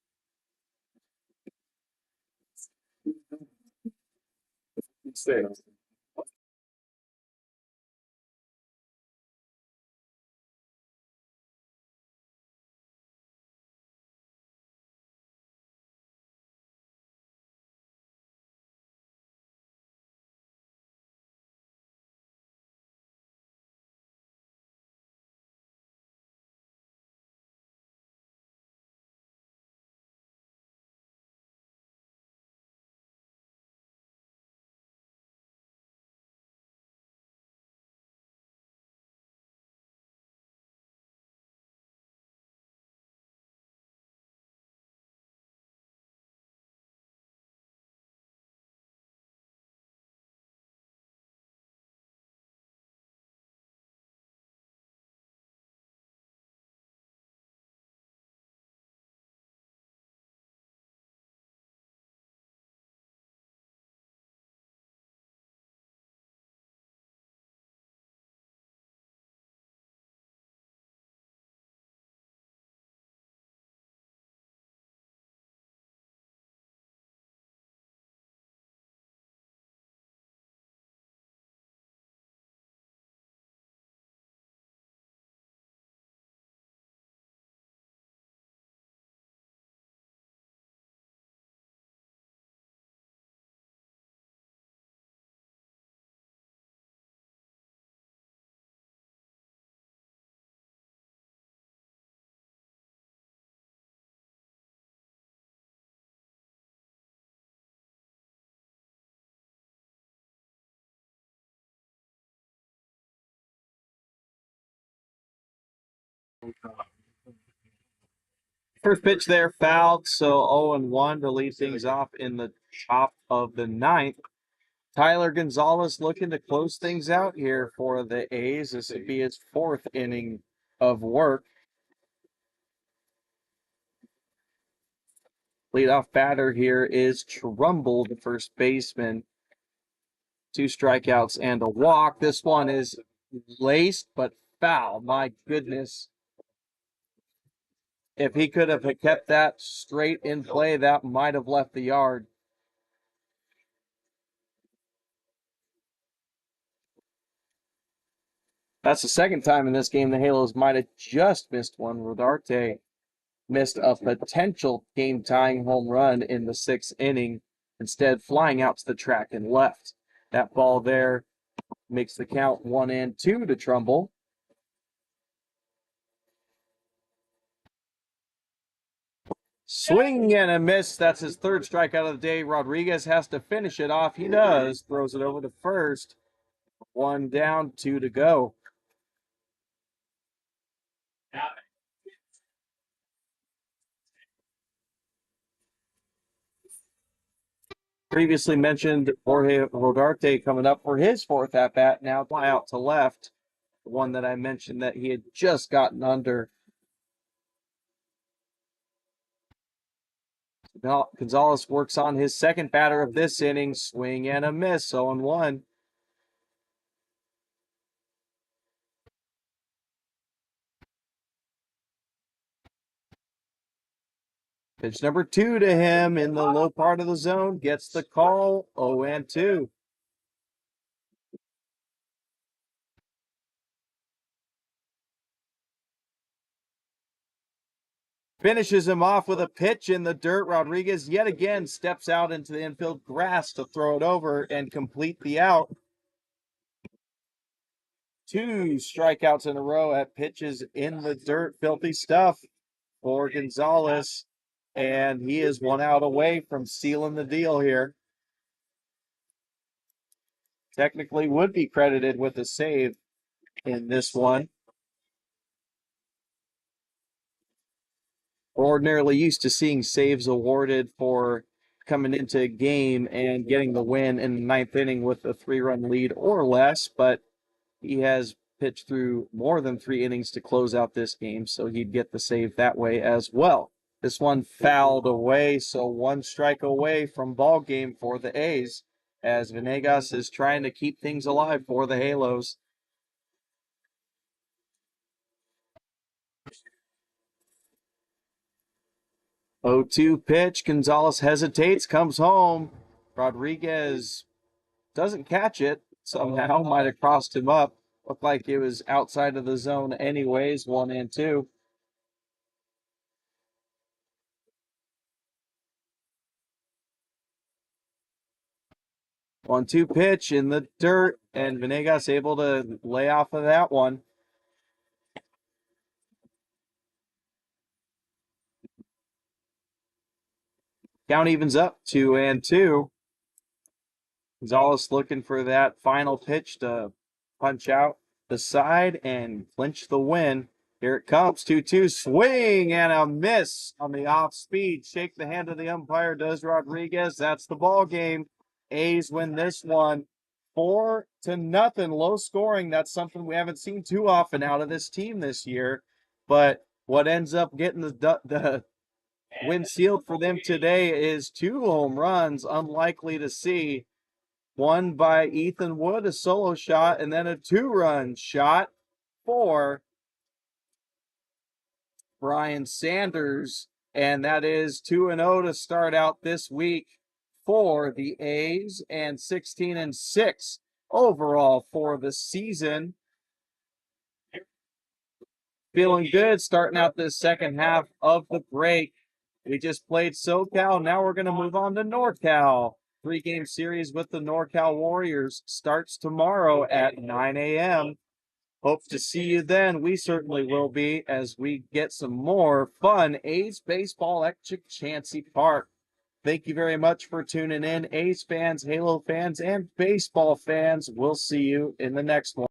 First pitch there fouled, so 0-1 to lead things off in the top of the ninth. Tyler Gonzalez looking to close things out here for the A's. This would be his fourth inning of work. Leadoff batter here is Trumbull, the first baseman. 2 strikeouts and a walk. This one is laced but foul. My goodness. If he could have kept that straight in play, that might have left the yard. That's the second time in this game the Halos might have just missed one. Rodarte missed a potential game-tying home run in the 6th inning, instead flying out to the track and left. That ball there makes the count 1-2 to Trumbull. Swing and a miss. That's his 3rd strikeout of the day. Rodriguez has to finish it off. He does. Throws it over to first. 1 down, 2 to go. Previously mentioned Jorge Rodarte coming up for his 4th at-bat. Now fly out to left. The one that I mentioned that he had just gotten under. Gonzalez works on his 2nd batter of this inning. Swing and a miss, 0-1. Pitch number 2 to him in the low part of the zone. Gets the call, 0-2. Finishes him off with a pitch in the dirt. Rodriguez yet again steps out into the infield grass to throw it over and complete the out. 2 strikeouts in a row at pitches in the dirt. Filthy stuff for Gonzalez. And he is 1 out away from sealing the deal here. Technically would be credited with a save in this one. We're ordinarily used to seeing saves awarded for coming into a game and getting the win in the 9th inning with a 3-run lead or less, but he has pitch through more than 3 innings to close out this game, so he'd get the save that way as well. This one fouled away, so 1 strike away from ball game for the A's, as Venegas is trying to keep things alive for the Halos. Oh, 2 pitch. Gonzalez hesitates, comes home. Rodriguez doesn't catch it. Somehow might have crossed him up. Looked like it was outside of the zone anyways, 1-2. One-two pitch in the dirt, and Venegas able to lay off of that one. Count evens up 2-2. Gonzalez looking for that final pitch to punch out the side and clinch the win. Here it comes, 2-2, swing and a miss on the off speed. Shake the hand of the umpire, does Rodriguez. That's the ball game. A's win this one 4-0. Low scoring. That's something we haven't seen too often out of this team this year. But what ends up getting the win sealed for them today is 2 home runs, unlikely to see. One by Ethan Wood, a solo shot, and then a 2-run shot for Brian Sanders. And that is 2-0 to start out this week for the A's, and 16-6 overall for the season. Feeling good starting out this second half of the break. We just played SoCal. Now we're going to move on to NorCal. 3-game series with the NorCal Warriors starts tomorrow at 9 a.m. Hope to see you then. We certainly will be, as we get some more fun A's baseball at Chancey Park. Thank you very much for tuning in, A's fans, Halo fans, and baseball fans. We'll see you in the next one.